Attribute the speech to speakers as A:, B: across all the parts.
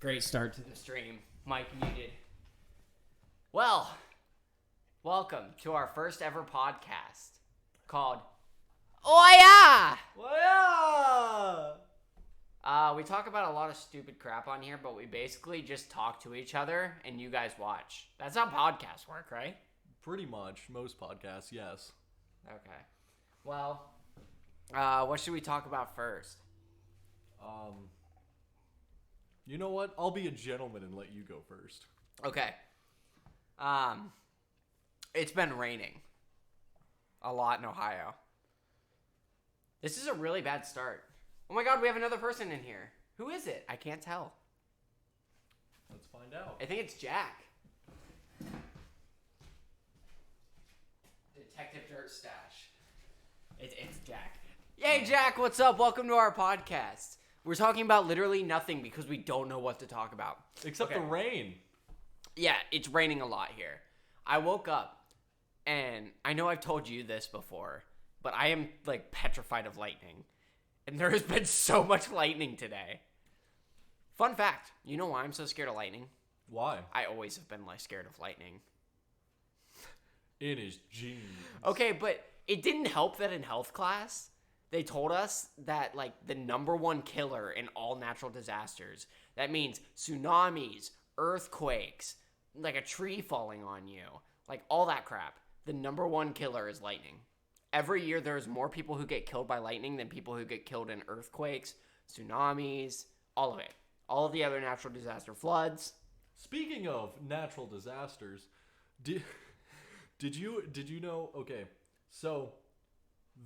A: Great start to the stream. Mic muted. Well, welcome to our first ever podcast called WHAHYA!
B: WHAHYA!
A: We talk about a lot of stupid crap on here, but we basically just talk to each other and you guys watch. That's how podcasts work, right?
B: Pretty much. Most podcasts, yes.
A: Okay. Well, what should we talk about first?
B: You know what? I'll be a gentleman and let you go first.
A: Okay. It's been raining a lot in Ohio. This is a really bad start. Oh my god, we have another person in here. Who is it? I can't tell.
B: Let's find out.
A: I think it's Jack. Detective Dirt Stash. It's Jack. Hey Jack, what's up? Welcome to our podcast. We're talking about literally nothing because we don't know what to talk about.
B: Except the rain.
A: Yeah, it's raining a lot here. I woke up, and I know I've told you this before, but I am, like, petrified of lightning. And there has been so much lightning today. Fun fact, you know why I'm so scared of lightning?
B: Why?
A: I always have been, like, scared of lightning.
B: In his jeans.
A: Okay, but it didn't help that in health class, they told us that, like, the number one killer in all natural disasters, that means tsunamis, earthquakes, like a tree falling on you, like all that crap. The number one killer is lightning. Every year there's more people who get killed by lightning than people who get killed in earthquakes, tsunamis, all of it. All of the other natural disaster floods.
B: Speaking of natural disasters, did you know, okay, so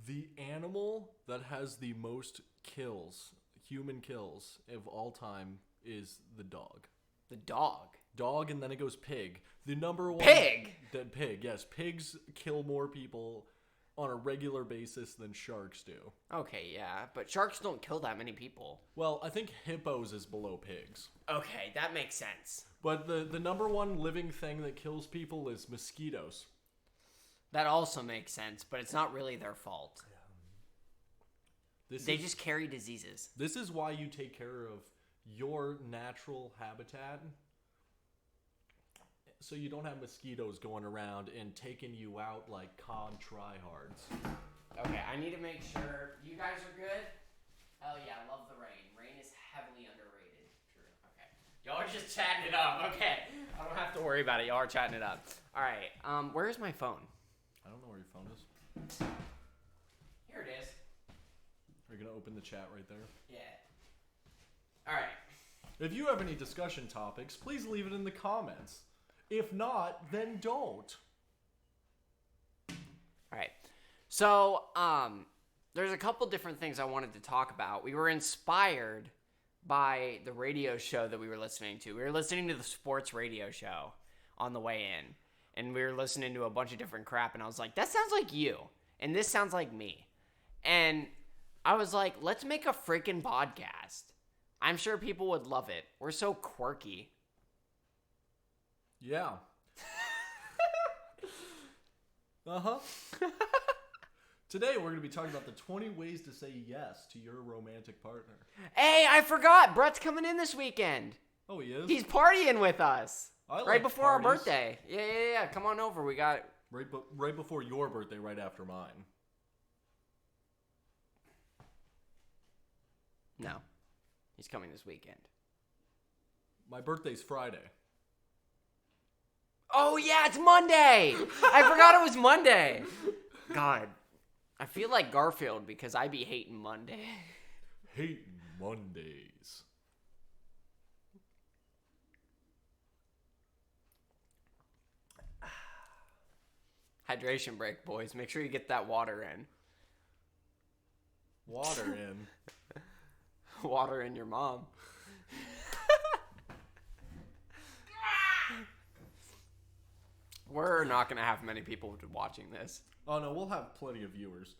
B: the animal that has the most kills, human kills of all time is the dog.
A: The dog?
B: Dog, and then it goes pig. The number one...
A: Pig!
B: Pig, yes. Pigs kill more people on a regular basis than sharks do.
A: Okay, yeah, but sharks don't kill that many people.
B: Well, I think hippos is below pigs.
A: Okay, that makes sense.
B: But the number one living thing that kills people is mosquitoes.
A: That also makes sense, but it's not really their fault. They just carry diseases.
B: This is why you take care of your natural habitat, so you don't have mosquitoes going around and taking you out like COD tryhards.
A: Okay, I need to make sure you guys are good. Hell yeah, I love the rain. Rain is heavily underrated. True. Okay. Y'all are just chatting it up. Okay. I don't have to worry about it. Y'all are chatting it up. All right. Where's my phone?
B: I don't know where your phone is.
A: Here it is.
B: Are you going to open the chat right there?
A: Yeah. All right.
B: If you have any discussion topics, please leave it in the comments. If not, then don't.
A: All right. So, there's a couple different things I wanted to talk about. We were inspired by the radio show that we were listening to. We were listening to the sports radio show on the way in. And we were listening to a bunch of different crap. And I was like, that sounds like you. And this sounds like me. And I was like, let's make a freaking podcast. I'm sure people would love it. We're so quirky.
B: Yeah. Uh-huh. Today we're going to be talking about the 20 ways to say yes to your romantic partner.
A: Hey, I forgot. Brett's coming in this weekend.
B: Oh, he is?
A: He's partying with us.
B: I
A: right
B: like
A: before
B: parties.
A: our birthday. Yeah. Come on over. We got...
B: Right before your birthday, right after mine.
A: No. He's coming this weekend.
B: My birthday's Friday.
A: Oh, yeah, it's Monday. I forgot it was Monday. God. I feel like Garfield because I be hating Monday.
B: Hating Mondays.
A: Hydration break, boys. Make sure you get that water in.
B: Water in.
A: Water in your mom. We're not going to have many people watching this.
B: Oh no, we'll have plenty of viewers.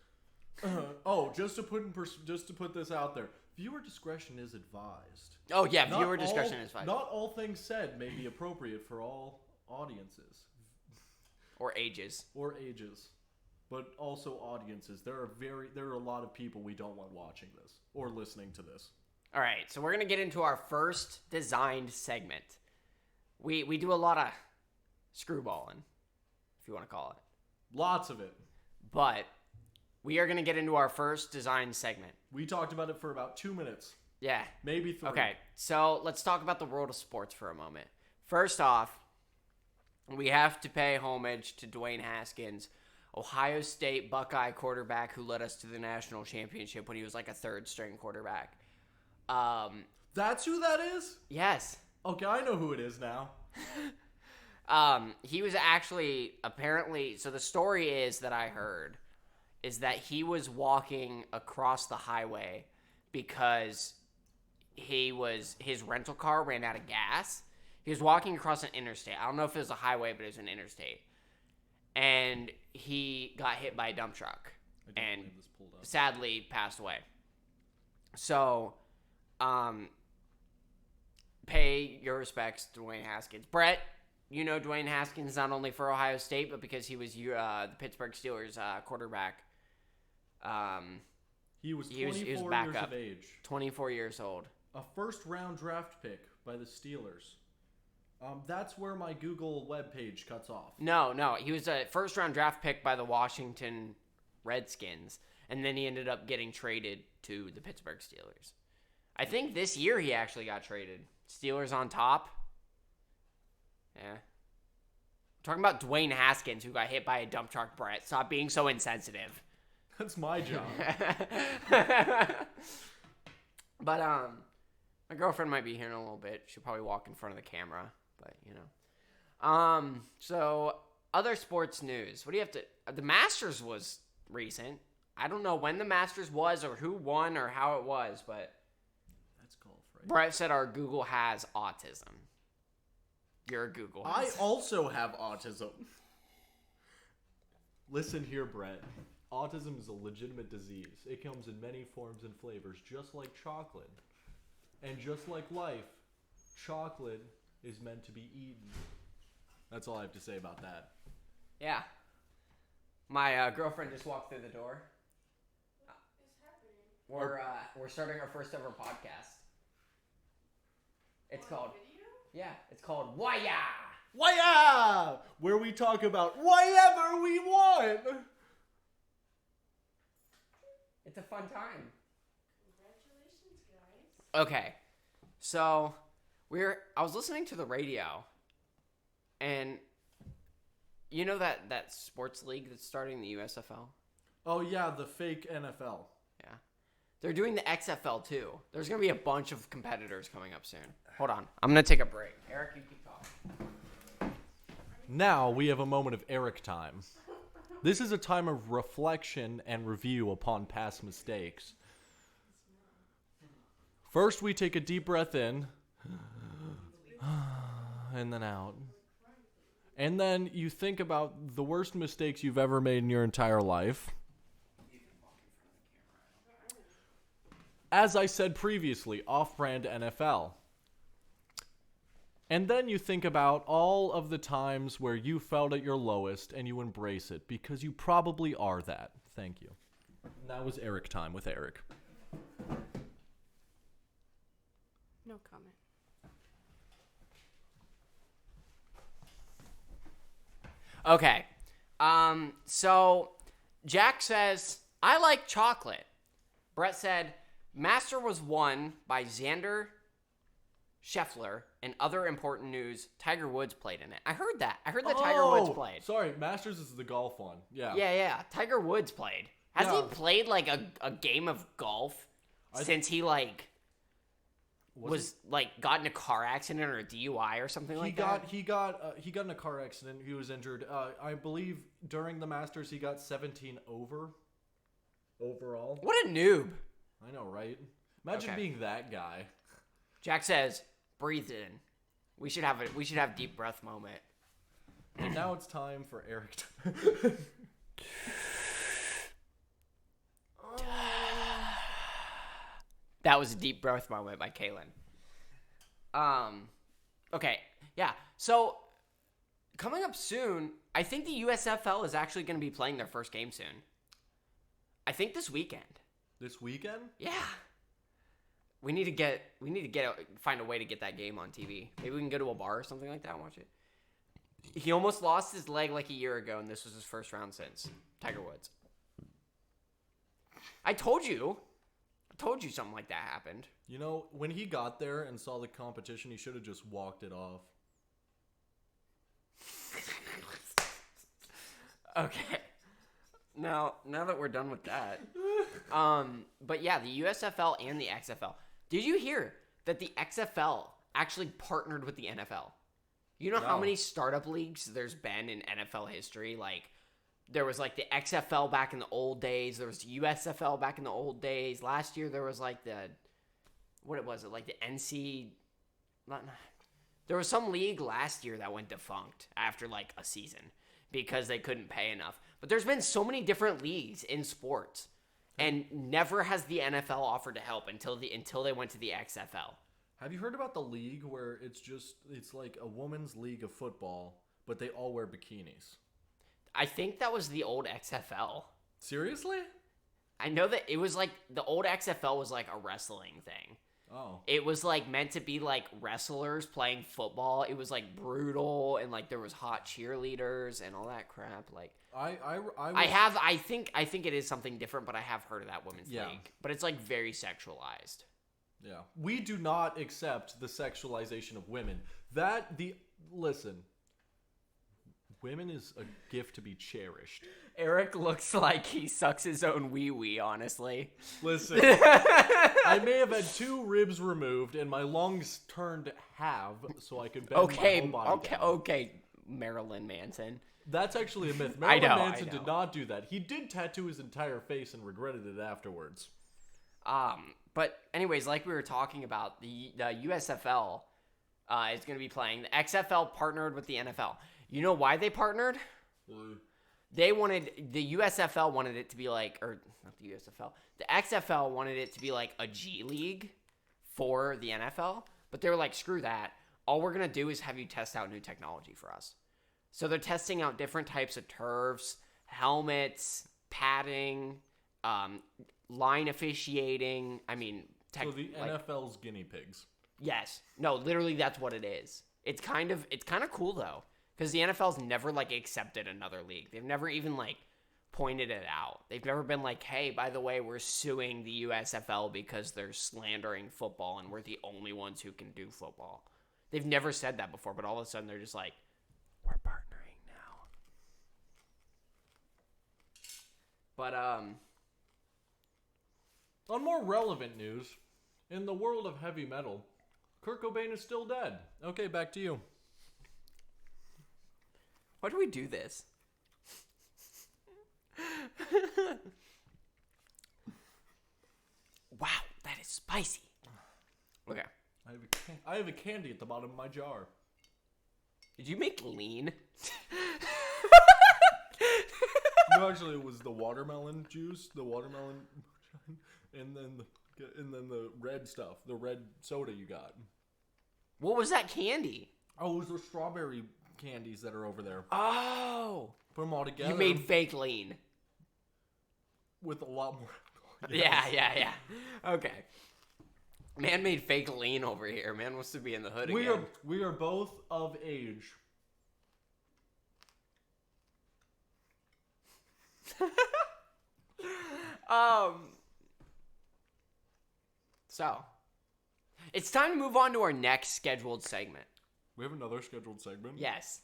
B: Just to put this out there, viewer discretion is advised.
A: Oh yeah, viewer discretion is fine.
B: Not all things said may be appropriate for all audiences.
A: Or ages.
B: But also audiences. There are a lot of people we don't want watching this or listening to this.
A: All right, so we're going to get into our first designed segment. We do a lot of screwballing, if you want to call it.
B: Lots of it.
A: But we are going to get into our first designed segment.
B: We talked about it for about 2 minutes.
A: Yeah.
B: Maybe 3.
A: Okay, so let's talk about the world of sports for a moment. First off, we have to pay homage to Dwayne Haskins, Ohio State Buckeye quarterback who led us to the national championship when he was like a third-string quarterback.
B: That's who that is?
A: Yes.
B: Okay, I know who it is now.
A: He was actually apparently, so the story is that I heard is that he was walking across the highway because his rental car ran out of gas. He was walking across an interstate. I don't know if it was a highway, but it was an interstate. And he got hit by a dump truck and sadly passed away. So, pay your respects to Dwayne Haskins. Brett, you know Dwayne Haskins not only for Ohio State, but because he was the Pittsburgh Steelers quarterback.
B: He was 24 years of age.
A: 24 years old.
B: A first-round draft pick by the Steelers. That's where my Google webpage cuts off.
A: No. He was a first-round draft pick by the Washington Redskins, and then he ended up getting traded to the Pittsburgh Steelers. I think this year he actually got traded. Steelers on top. Yeah. Talking about Dwayne Haskins, who got hit by a dump truck, Brett. Stop being so insensitive.
B: That's my job.
A: But, my girlfriend might be here in a little bit. She'll probably walk in front of the camera, but, you know. So, other sports news. What do you have to... The Masters was recent. I don't know when the Masters was or who won or how it was, but...
B: That's golf, right?
A: Brett said our Google has autism. Your Google has.
B: I also have autism. Listen here, Brett. Autism is a legitimate disease. It comes in many forms and flavors, just like chocolate. And just like life, chocolate is meant to be eaten. That's all I have to say about that.
A: Yeah. My girlfriend just walked through the door.
C: What is happening?
A: We're starting our first ever podcast. It's called...
C: Video?
A: Yeah, it's called WHAHYA!
B: WHAHYA! Where we talk about whatever we want!
A: It's a fun time.
C: Congratulations, guys.
A: Okay, so I was listening to the radio, and you know that sports league that's starting, the USFL?
B: Oh yeah, the fake NFL.
A: Yeah. They're doing the XFL too. There's going to be a bunch of competitors coming up soon. Hold on. I'm going to take a break. Eric, you keep talking.
B: Now we have a moment of Eric time. This is a time of reflection and review upon past mistakes. First, we take a deep breath in, and then out. And then you think about the worst mistakes you've ever made in your entire life. As I said previously, off-brand NFL. And then you think about all of the times where you felt at your lowest and you embrace it, because you probably are that. Thank you. And that was Eric time with Eric.
C: No comment.
A: Okay. So Jack says, I like chocolate. Brett said, Master was won by Xander Scheffler, and other important news, Tiger Woods played in it. I heard that. I heard that Tiger Woods played.
B: Sorry, Masters is the golf one. Yeah.
A: Yeah. Tiger Woods played. Has he played like a game of golf since he like was like got in a car accident or a DUI or something like that?
B: He got in a car accident. He was injured. I believe during the Masters he got 17 overall.
A: What a noob.
B: I know, right? Imagine being that guy.
A: Jack says, breathe in. We should have deep breath moment.
B: And now it's time for Eric to...
A: That was a deep breath moment by Kaylin. Okay, yeah. So, coming up soon, I think the USFL is actually going to be playing their first game soon. I think this weekend.
B: This weekend?
A: Yeah. We need to find a way to get that game on TV. Maybe we can go to a bar or something like that and watch it. He almost lost his leg like a year ago, and this was his first round since. Tiger Woods. I told you something like that happened.
B: You know, when he got there and saw the competition, he should have just walked it off.
A: Okay. Now that we're done with that, but yeah, the USFL and the XFL. Did you hear that the XFL actually partnered with the NFL? You know how many startup leagues there's been in NFL history? Like, there was like the XFL back in the old days. There was USFL back in the old days. Last year there was like the NC. There was some league last year that went defunct after like a season because they couldn't pay enough. But there's been so many different leagues in sports, and never has the NFL offered to help until they went to the XFL.
B: Have you heard about the league where it's like a women's league of football, but they all wear bikinis?
A: I think that was the old XFL.
B: Seriously?
A: I know that it was like the old XFL was like a wrestling thing.
B: Oh.
A: It was like meant to be like wrestlers playing football. It was like brutal, and like there was hot cheerleaders and all that crap. Like I think it is something different, but I have heard of that women's league. But it's like very sexualized.
B: Yeah. We do not accept the sexualization of women. Listen. Women is a gift to be cherished.
A: Eric looks like he sucks his own wee-wee, honestly.
B: Listen, I may have had 2 ribs removed and my lungs turned half so I could bend my whole body down.
A: Okay, Marilyn Manson.
B: That's actually a myth.
A: I
B: Marilyn
A: know.
B: Manson did not do that. He did tattoo his entire face and regretted it afterwards.
A: But anyways, like we were talking about, the USFL is going to be playing. The XFL partnered with the NFL. You know why they partnered? The USFL wanted it to be like, or not the USFL, the XFL wanted it to be like a G League for the NFL, but they were like, screw that. All we're going to do is have you test out new technology for us. So they're testing out different types of turfs, helmets, padding, line officiating. I mean,
B: so the NFL's guinea pigs.
A: Yes. No, literally that's what it is. It's kind of cool though. Because the NFL's never, like, accepted another league. They've never even, like, pointed it out. They've never been like, hey, by the way, we're suing the USFL because they're slandering football and we're the only ones who can do football. They've never said that before, but all of a sudden they're just like, we're partnering now. But,
B: on more relevant news, in the world of heavy metal, Kurt Cobain is still dead. Okay, back to you.
A: Why do we do this? Wow, that is spicy. Okay.
B: I have a candy at the bottom of my jar.
A: Did you make lean?
B: No, actually, it was the watermelon juice, and then the red stuff, the red soda you got.
A: What was that candy?
B: Oh, it was the strawberry candies that are over there.
A: Oh.
B: Put them all together.
A: You made fake lean.
B: With a lot more.
A: Yes. Yeah. Okay. Man made fake lean over here. Man wants to be in the hood again.
B: We are both of age.
A: So, it's time to move on to our next scheduled segment.
B: We have another scheduled segment?
A: Yes.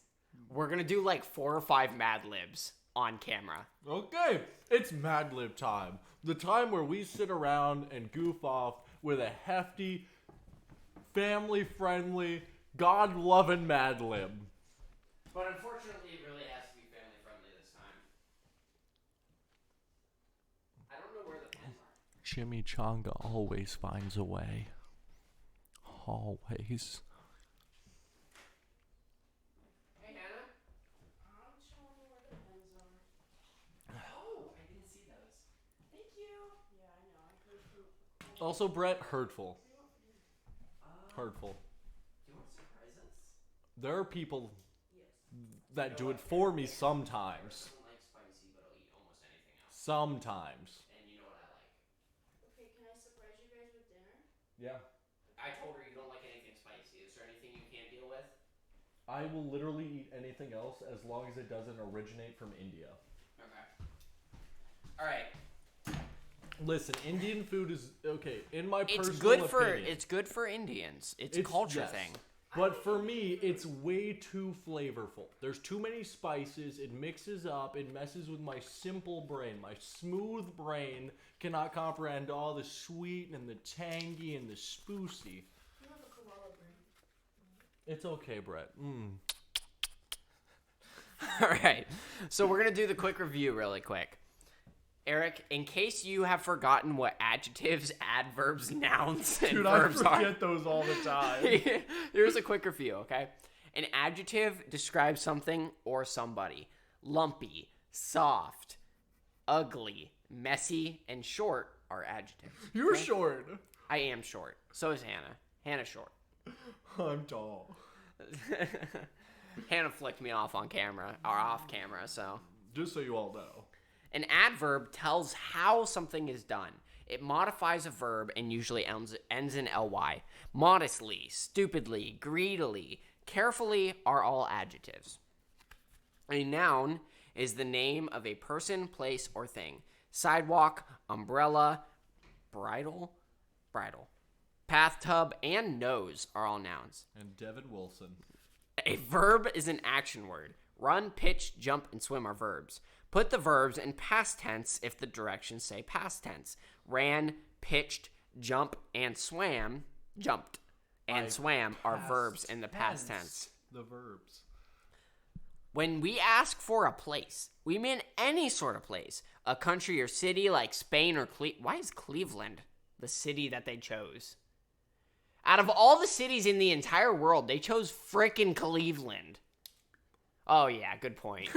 A: We're going to do like 4 or 5 Mad Libs on camera.
B: Okay, it's Mad Lib time. The time where we sit around and goof off with a hefty, family-friendly, God-loving Mad Lib.
A: But unfortunately, it really has to be family-friendly this time. I don't know where the pens are.
B: Chimichanga always finds a way. Always.
A: Hey, Hannah?
C: I'm showing you where the pens are.
A: Oh, I didn't see those. Thank you.
C: Yeah, I know. I heard from.
B: Also, Brett, hurtful. Hurtful.
A: Do you want to surprise us?
B: There are people
C: Yes.
B: that do it for me sometimes.
A: I don't like spicy, but I'll eat almost anything else.
B: Sometimes.
A: And you know what I like.
C: Okay, can I surprise you guys with dinner?
B: Yeah.
A: I told her you don't like anything spicy. Is there anything you can't deal with?
B: I will literally eat anything else as long as it doesn't originate from India.
A: Okay. All right.
B: Listen, Indian food is okay. In my
A: It's
B: personal
A: good for
B: opinion,
A: it's good for Indians. It's a culture
B: yes.
A: thing.
B: But for me, it's way too flavorful. There's too many spices. It mixes up. It messes with my simple brain. My smooth brain cannot comprehend all the sweet and the tangy and the spoosy.
C: You have a koala brain.
B: It's okay, Brett.
A: All right. So we're going to do the quick review really quick. Eric, in case you have forgotten what adjectives, adverbs, nouns, and
B: Dude, I
A: verbs are,
B: forget those all the time.
A: here's a quick review, okay? An adjective describes something or somebody. Lumpy, soft, ugly, messy, and short are adjectives.
B: You're
A: okay?
B: short.
A: I am short. So is Hannah. Hannah's short.
B: I'm tall.
A: Hannah flicked me off on camera, or off camera, so.
B: Just so you all know.
A: An adverb tells how something is done. It modifies a verb and usually ends in ly. Modestly, stupidly, greedily, carefully are all adjectives. A noun is the name of a person, place, or thing. Sidewalk, umbrella, bridle, bathtub, and nose are all nouns.
B: And Devin Wilson.
A: A verb is an action word. Run, pitch, jump, and swim are verbs. Put the verbs in past tense if the directions say past tense. Ran, pitched, jumped, and swam are verbs in the past tense.
B: The verbs.
A: When we ask for a place, we mean any sort of place. A country or city like Spain or why is Cleveland the city that they chose? Out of all the cities in the entire world, they chose frickin' Cleveland. Oh, yeah, good point.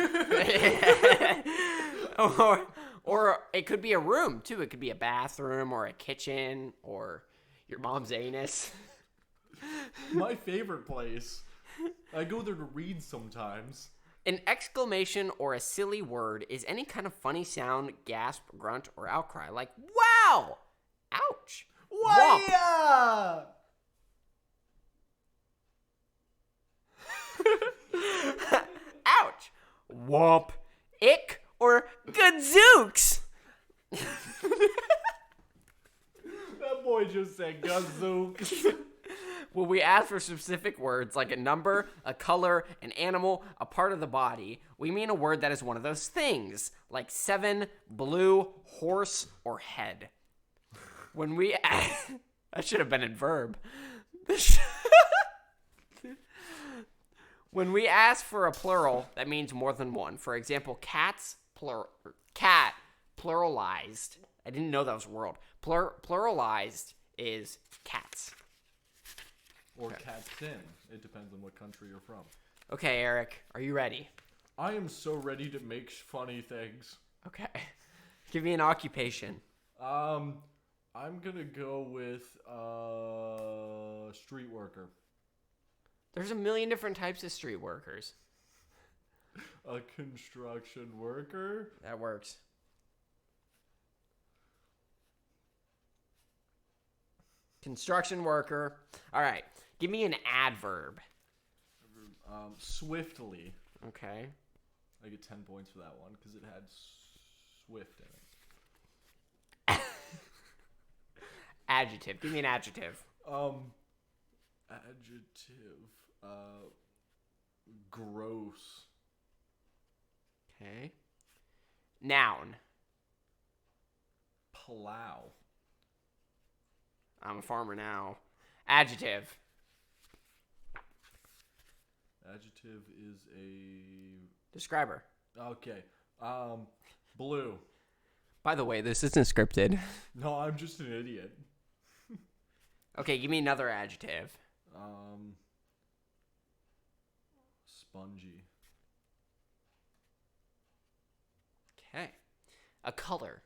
A: or it could be a room, too. It could be a bathroom or a kitchen or your mom's anus.
B: My favorite place. I go there to read sometimes.
A: An exclamation or a silly word is any kind of funny sound, gasp, grunt, or outcry. Like, wow! Ouch! Womp!
B: WHAHYA!
A: Ouch! Womp! Ick! Or gadzooks!
B: That boy just said gazooks.
A: When we ask for specific words like a number, a color, an animal, a part of the body, we mean a word that is one of those things, like 7, blue, horse, or head. When we that should have been in verb. When we ask for a plural, that means more than one. For example, cats, cat, pluralized. I didn't know that was a word. Pluralized is cats.
B: Or cat's in. It depends on what country you're from.
A: Okay, Eric, are you ready?
B: I am so ready to make funny things.
A: Okay. Give me an occupation.
B: I'm gonna go with street worker.
A: There's a million different types of street workers.
B: A construction worker.
A: That works. Construction worker. All right. Give me an adverb.
B: Swiftly.
A: Okay.
B: I get 10 points for that one because it had swift in it.
A: Adjective. Give me an adjective.
B: Adjective. Gross.
A: Okay. Noun.
B: Plow.
A: I'm a farmer now. Adjective.
B: Adjective is a...
A: Describer.
B: Okay. Blue.
A: By the way, this isn't scripted.
B: No, I'm just an idiot.
A: Okay, give me another adjective.
B: Spongy.
A: Okay. A color.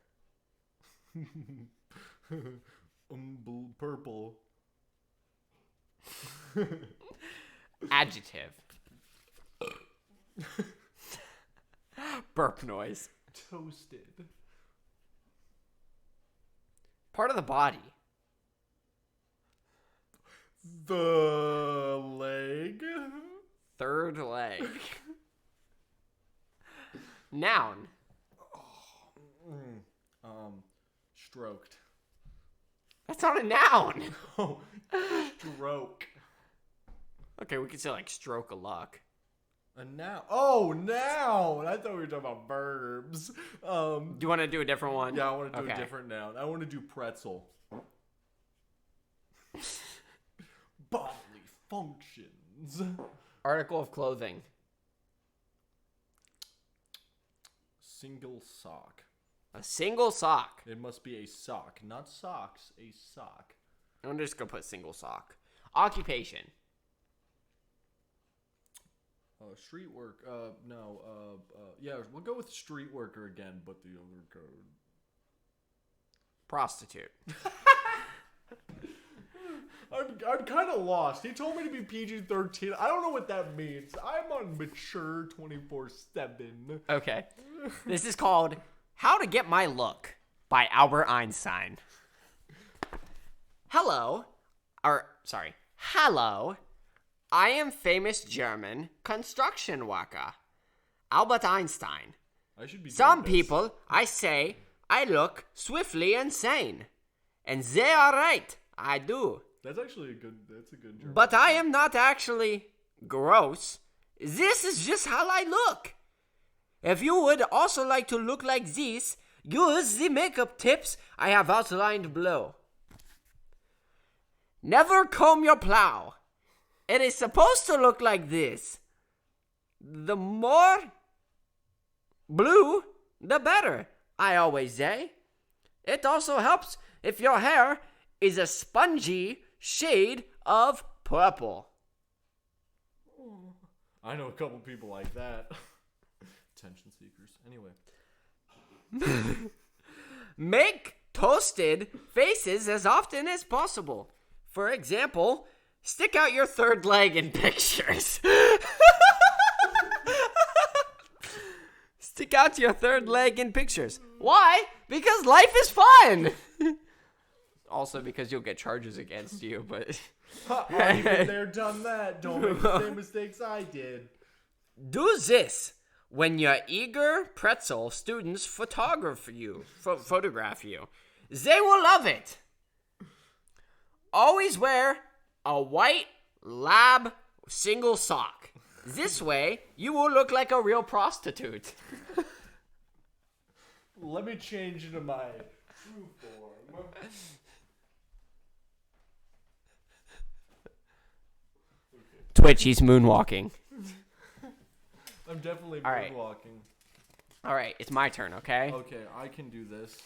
B: Purple.
A: Adjective. Burp noise.
B: Toasted.
A: Part of the body.
B: The leg.
A: Third leg. Noun.
B: Stroked.
A: That's not a noun.
B: Oh, stroke.
A: Okay, we could say like stroke of luck.
B: A noun. Oh, noun. I thought we were talking about verbs.
A: Do you want to do a different one?
B: Yeah, I want to do
A: Okay.
B: a different noun. I want to do pretzel. Bodily functions.
A: Article of clothing.
B: Single sock.
A: A single sock.
B: It must be a sock, not socks. A sock.
A: I'm just gonna put single sock. Occupation.
B: Street work. No. Yeah, we'll go with street worker again, but the other code.
A: Prostitute.
B: I'm kind of lost. He told me to be PG-13. I don't know what that means. I'm on mature 24/7.
A: Okay. This is called How to Get My Look by Albert Einstein. Hello. I am famous German construction worker, Albert Einstein.
B: I should be.
A: Some
B: doing this.
A: people, I say, I look swiftly insane. And they are right. I do.
B: That's actually a good. That's a good German.
A: But I am not actually gross. This is just how I look. If you would also like to look like this, use the makeup tips I have outlined below. Never comb your plow. It is supposed to look like this. The more blue, the better, I always say. It also helps if your hair is a spongy shade of purple.
B: I know a couple people like that. Attention seekers. Anyway.
A: Make toasted faces as often as possible. For example, stick out your third leg in pictures. Stick out your third leg in pictures. Why? Because life is fun. Also because you'll get charges against you, but...
B: I've been there, done that. Don't make the same mistakes I did.
A: Do this when your eager pretzel students photograph you. They will love it. Always wear a white lab single sock. This way, you will look like a real prostitute.
B: Let me change into my true form.
A: Twitch, he's moonwalking.
B: I'm definitely
A: All right.
B: moonwalking.
A: All right, it's my turn, okay?
B: Okay, I can do this.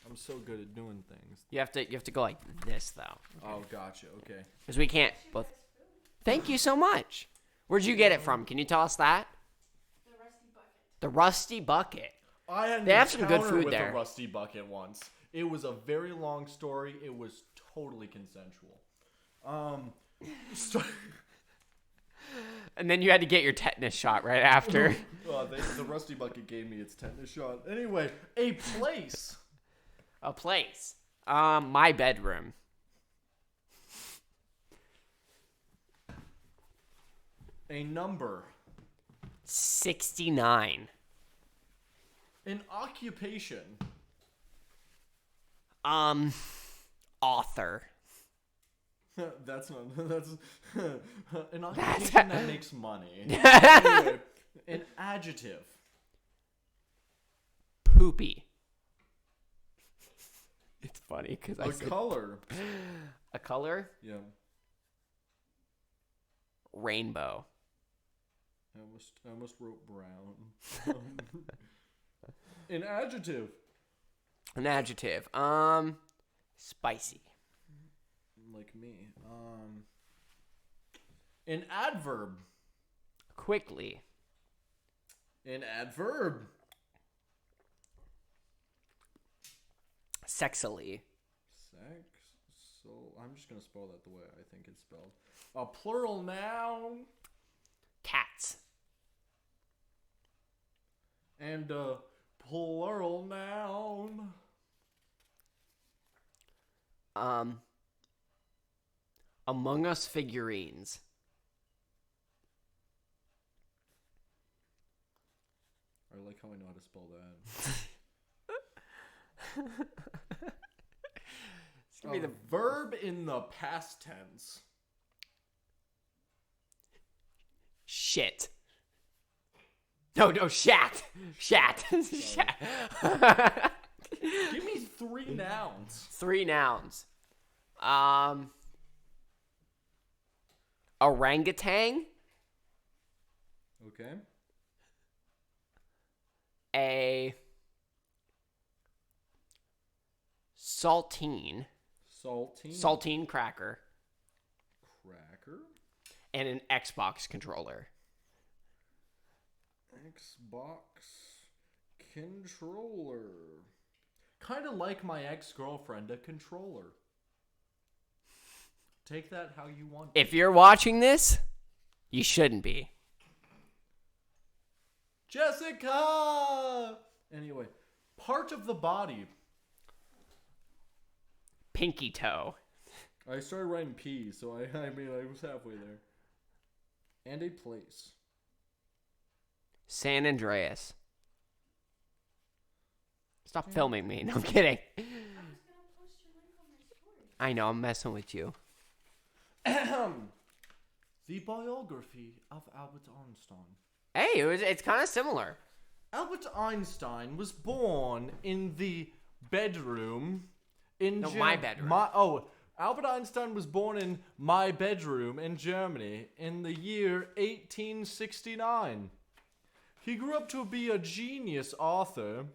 B: I'm so good at doing things.
A: You have to go like this though,
B: Oh, gotcha. Okay.
A: because we can't both. Thank you so much. Where'd you get it from? Can you tell us that?
C: The rusty bucket.
A: The Rusty Bucket.
B: I had an
A: They have some good
B: encounter
A: food
B: with
A: there.
B: a rusty bucket once. It was a very long story. It was totally consensual.
A: And then you had to get your tetanus shot right after.
B: The rusty bucket gave me its tetanus shot. Anyway, a place.
A: A place. My bedroom.
B: A number.
A: 69.
B: An occupation.
A: Author.
B: That's not. That's an occupation that makes money. Anyway, an adjective.
A: Poopy. It's funny because I
B: A
A: said
B: color.
A: a color.
B: Yeah.
A: Rainbow.
B: I almost wrote brown. An adjective.
A: An adjective. Spicy.
B: Like me. An adverb.
A: Quickly.
B: An adverb.
A: Sexily.
B: So I'm just gonna spell that the way I think it's spelled. A plural noun.
A: Cats.
B: And a plural noun.
A: Among Us figurines.
B: I like how I know how to spell that.
A: It's gonna be the
B: verb in the past tense.
A: shit. No, shat. Shat. Shat.
B: Give me 3 nouns.
A: 3 nouns. Orangutan.
B: Okay.
A: A saltine. Saltine cracker.
B: Cracker.
A: And an Xbox controller.
B: Xbox controller. Kind of like my ex-girlfriend, a controller. Take that how you want.
A: If you're watching this, you shouldn't be.
B: Jessica! Anyway, part of the body.
A: Pinky toe.
B: I started writing P, so I was halfway there. And a place.
A: San Andreas. Stop filming me. No, I'm kidding.
C: I was gonna post your link on my story.
A: I know, I'm messing with you.
B: The biography of Albert Einstein.
A: Hey, it's kind of similar.
B: Albert Einstein was born in the bedroom in
A: my bedroom.
B: Albert Einstein was born in my bedroom in Germany in the year 1869. He grew up to be a genius author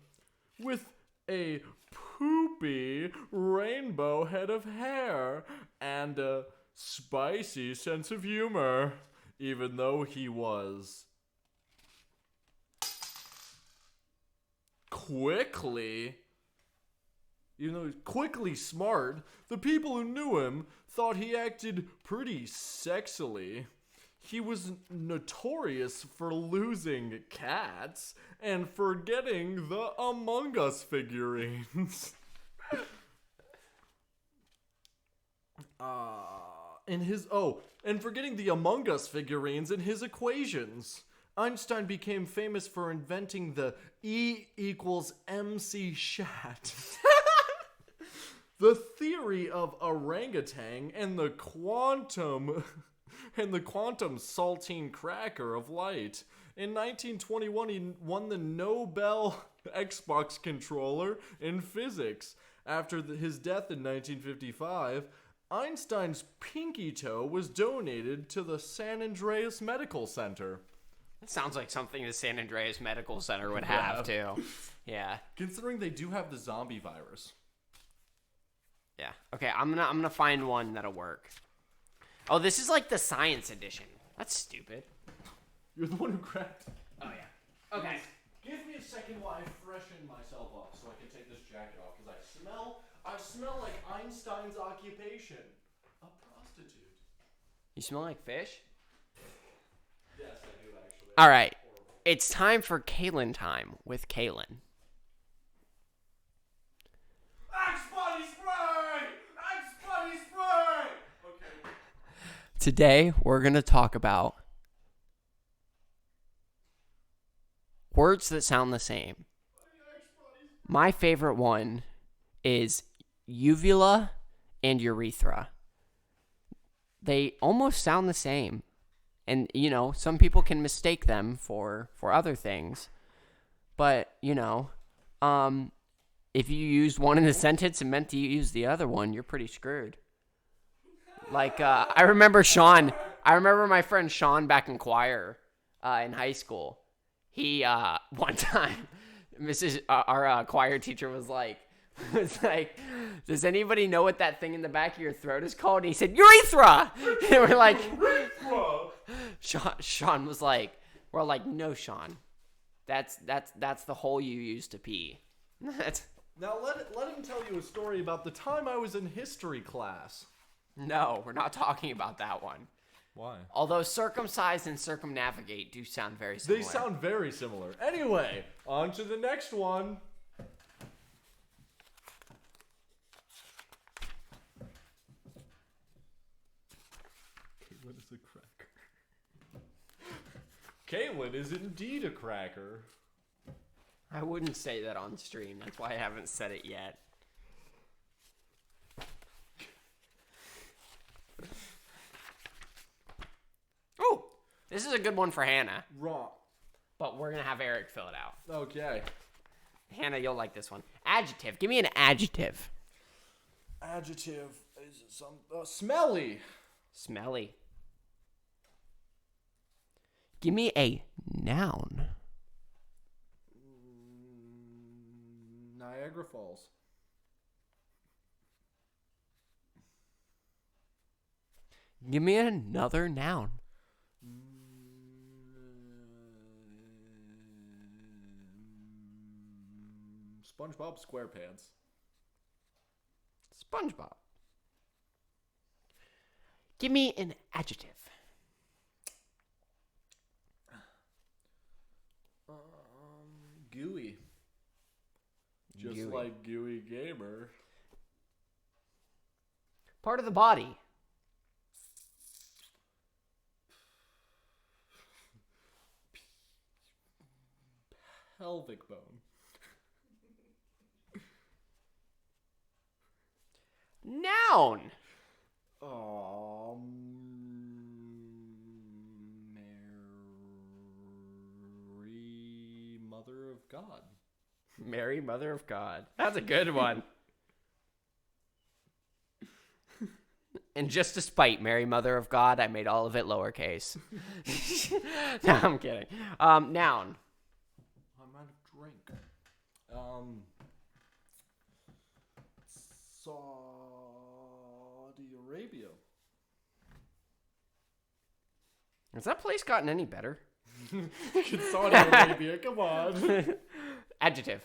B: with a poopy rainbow head of hair and a spicy sense of humor, even though he was quickly smart. The people who knew him thought he acted pretty sexily. He was notorious for losing cats and forgetting the Among Us figurines. And forgetting the Among Us figurines in his equations. Einstein became famous for inventing the E equals MC shat. The theory of orangutan and the quantum saltine cracker of light. In 1921, he won the Nobel Xbox controller in physics. After his death in 1955, Einstein's pinky toe was donated to the San Andreas Medical Center.
A: That sounds like something the San Andreas Medical Center would have, too. Yeah.
B: Considering they do have the zombie virus.
A: Yeah. Okay, I'm gonna find one that'll work. Oh, this is like the science edition. That's stupid.
B: You're the one who cracked.
A: Oh, yeah. Okay.
B: Give me a second while I freshen myself up so I can take this jacket off, because I smell like Einstein's occupation. A prostitute.
A: You smell like fish?
B: Yes, I do actually.
A: All right. It's time for Kaylin time with Kaylin.
B: Axe body spray! Axe body spray! Okay.
A: Today, we're going to talk about words that sound the same. My favorite one is uvula and urethra. They almost sound the same. And, some people can mistake them for other things. But, if you use one in a sentence and meant to use the other one, you're pretty screwed. Like, I remember my friend Sean back in choir in high school. He, one time, our choir teacher was like, does anybody know what that thing in the back of your throat is called? And he said, urethra! And we're like,
B: Urethra!
A: Sean was like, we're like, no, Sean. That's the hole you use to pee.
B: Now let him tell you a story about the time I was in history class.
A: No, we're not talking about that one.
B: Why?
A: Although circumcise and circumnavigate do sound very similar.
B: They sound very similar. Anyway, on to the next one. Caitlin is a cracker. Caitlin is indeed a cracker.
A: I wouldn't say that on stream. That's why I haven't said it yet. Oh, this is a good one for Hannah.
B: Wrong.
A: But we're going to have Eric fill it out.
B: Okay.
A: Hannah, you'll like this one. Adjective. Give me an adjective.
B: Adjective is some smelly.
A: Smelly. Give me a noun.
B: Niagara Falls.
A: Give me another noun.
B: SpongeBob SquarePants.
A: SpongeBob. Give me an adjective.
B: Gooey. Just
A: Gooey.
B: like Gooey Gamer.
A: Part of the body.
B: Pelvic bone.
A: Noun.
B: Mary, Mother of God.
A: Mary, Mother of God. That's a good one. And just to spite Mary, Mother of God, I made all of it lowercase. No, I'm kidding. Noun.
B: I'm out of drink. Saudi Arabia.
A: Has that place gotten any better?
B: Saudi Arabia, come on.
A: Adjective.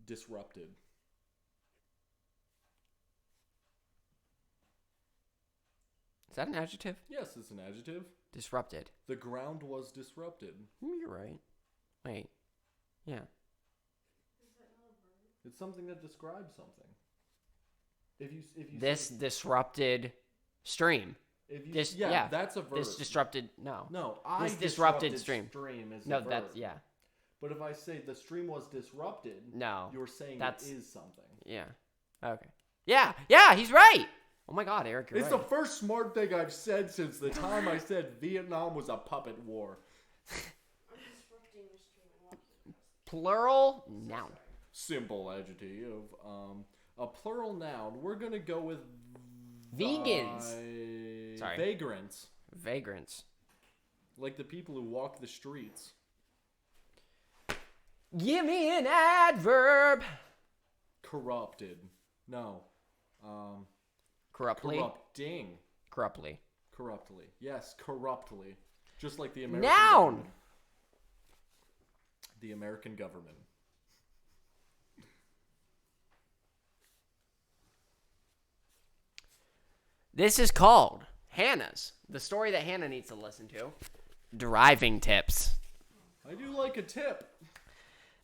B: Disrupted.
A: Is that an adjective?
B: Yes, it's an adjective.
A: Disrupted.
B: The ground was disrupted.
A: You're right. Wait. Yeah.
B: It's something that describes something. If you
A: This disrupted stream.
B: yeah, that's a verb.
A: This disrupted. No.
B: No,
A: This disrupted stream.
B: Is
A: No,
B: a verb.
A: that's yeah.
B: But if I say the stream was disrupted,
A: No.
B: you're saying
A: That's-
B: it is something.
A: Yeah. Okay. Yeah. Yeah. He's right. Oh my God, Eric, you're
B: It's
A: right.
B: the first smart thing I've said since the time I said Vietnam was a puppet war.
C: I'm disrupting your stream and walking.
A: Plural noun.
B: Simple adjective. A plural noun. We're gonna go with
A: Vegans. Sorry.
B: Vagrants.
A: Vagrants.
B: Like the people who walk the streets.
A: Give me an adverb.
B: Corrupted. No.
A: Corruptly.
B: Corrupting.
A: Corruptly.
B: Corruptly. Yes, corruptly. Just like the American
A: Noun.
B: government. The American government.
A: This is called Hannah's. The story that Hannah needs to listen to. Driving tips.
B: I do like a tip.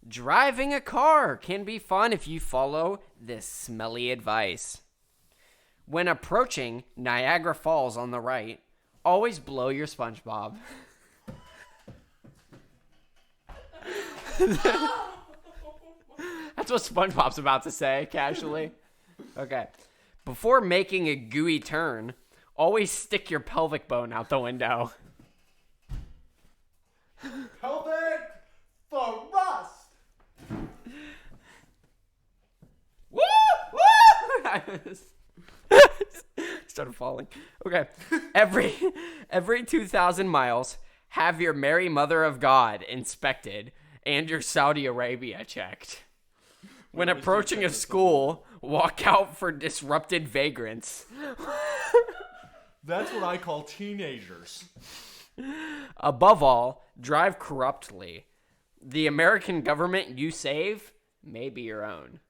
A: Driving a car can be fun if you follow this smelly advice. When approaching Niagara Falls on the right, always blow your SpongeBob. That's what SpongeBob's about to say, casually. Okay. Before making a gooey turn, always stick your pelvic bone out the window.
B: Pelvic thrust.
A: Woo! Woo! Started falling. Okay. Every 2,000 miles, have your Mary Mother of God inspected and your Saudi Arabia checked. When
B: Wait,
A: approaching a school, walk out for disrupted vagrants.
B: That's what I call teenagers.
A: Above all, drive corruptly. The American government you save may be your own.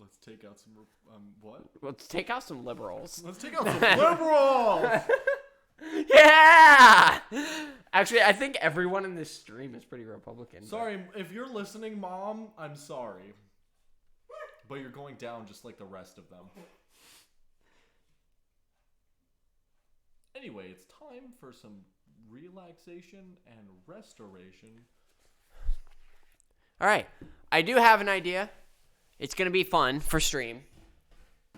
B: Let's take out some. What?
A: Let's take out some liberals.
B: Let's take out some liberals.
A: Yeah! Actually, I think everyone in this stream is pretty Republican.
B: Sorry, if you're listening, Mom, I'm sorry. but you're going down just like the rest of them. Anyway, it's time for some relaxation and restoration.
A: All right. I do have an idea. It's going to be fun for stream.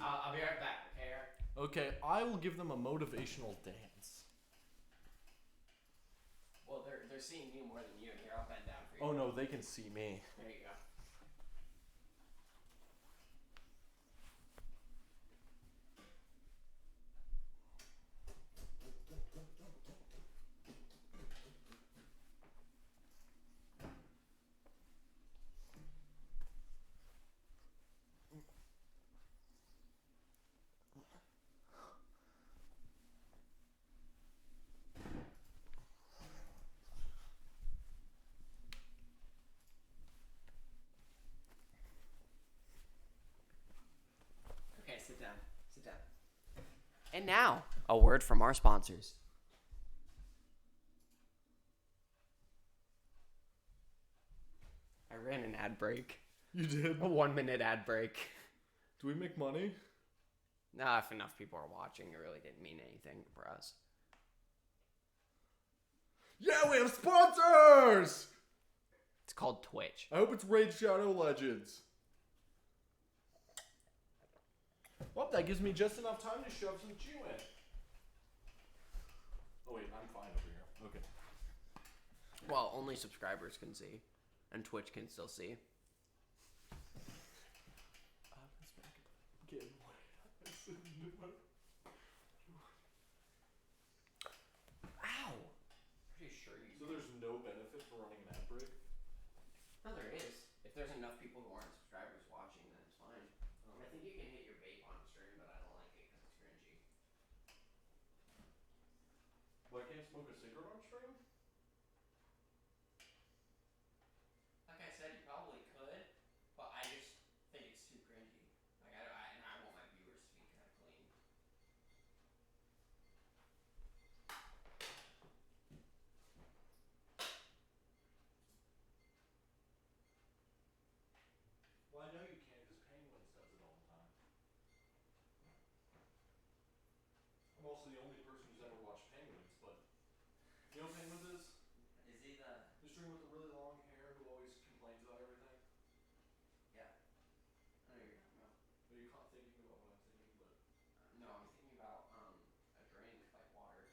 A: I'll be right back, okay, Eric?
B: Okay, I will give them a motivational dance.
A: Well, they're seeing you more than you. Here, I'll bend down for you.
B: Oh no, they can see me.
A: There you go. Okay, sit down. Sit down. And now, a word from our sponsors. I ran an ad break.
B: You did?
A: A 1-minute ad break.
B: Do we make money?
A: Nah, if enough people are watching, it really didn't mean anything for us.
B: Yeah, we have sponsors!
A: It's called Twitch.
B: I hope it's Raid Shadow Legends. Well, that gives me just enough time to shove some chew in. Oh wait, I'm fine over here. Okay.
A: Well, only subscribers can see, and Twitch can still see. Ow! Pretty sure you.
B: So there's no benefit for running an ad break?
A: No, there is. If there's enough people who aren't subscribers watching, then it's fine. I think you can hit your vape on stream, but I don't like it because it's cringy.
B: Well, I can't smoke a cigarette on stream?
A: Like I said, you probably could, but I just think it's too cringy. Like and I want my viewers to be kind of clean.
B: Well, I know you can't because Penguins does it all the time. I'm also the only person who's ever watched Penguins, but you know what Penguins is?
A: Is he the?
B: The streamer with the really long hair who always complains about everything.
A: Yeah. I know you're talking about.
B: Are you not thinking about what I'm thinking? But
A: No, I'm thinking about a drink like water.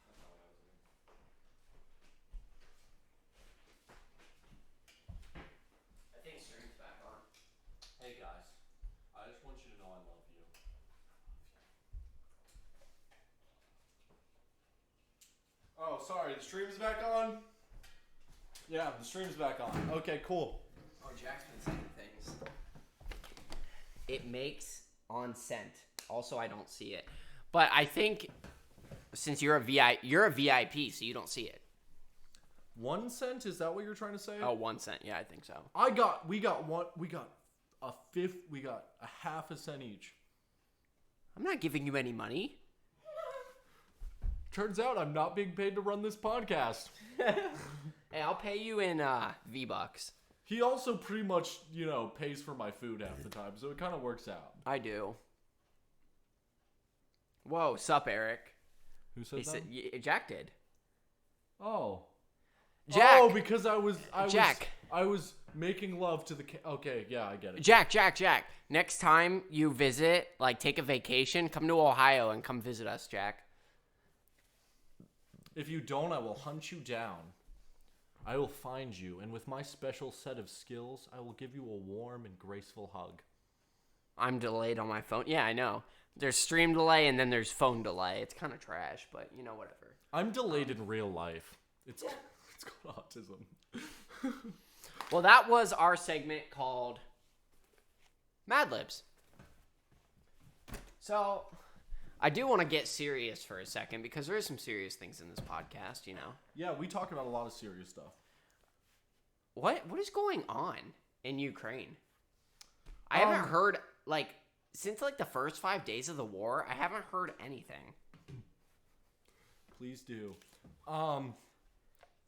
B: that's not what I was thinking.
A: I think stream's back on.
B: Hey guys, I just want you to know I love you. Oh, sorry, the stream's back on? Yeah, the stream's back on. Okay, cool.
A: Oh, Jack's been saying things. It makes on scent. Also, I don't see it. But I think since you're a VIP, so you don't see it.
B: 1 cent? Is that what you're trying to say?
A: Oh, 1 cent. Yeah, I think so.
B: We got a half a cent each.
A: I'm not giving you any money.
B: Turns out I'm not being paid to run this podcast.
A: Hey, I'll pay you in V-Bucks.
B: He also pretty much, pays for my food half the time, so it kind of works out.
A: I do. Whoa, sup, Eric?
B: Who said that?
A: Jack did.
B: Oh.
A: Jack.
B: Oh, because I was making love to the okay, yeah, I get it.
A: Jack. Next time you visit, like take a vacation, come to Ohio and come visit us, Jack.
B: If you don't, I will hunt you down. I will find you, and with my special set of skills, I will give you a warm and graceful hug.
A: I'm delayed on my phone. Yeah, I know. There's stream delay and then there's phone delay. It's kind of trash, but whatever.
B: I'm delayed in real life. It's called autism.
A: Well, that was our segment called Mad Libs. So, I do want to get serious for a second because there is some serious things in this podcast,
B: Yeah, we talk about a lot of serious stuff.
A: What is going on in Ukraine? I haven't heard, since, the first 5 days of the war, I haven't heard anything.
B: Please do.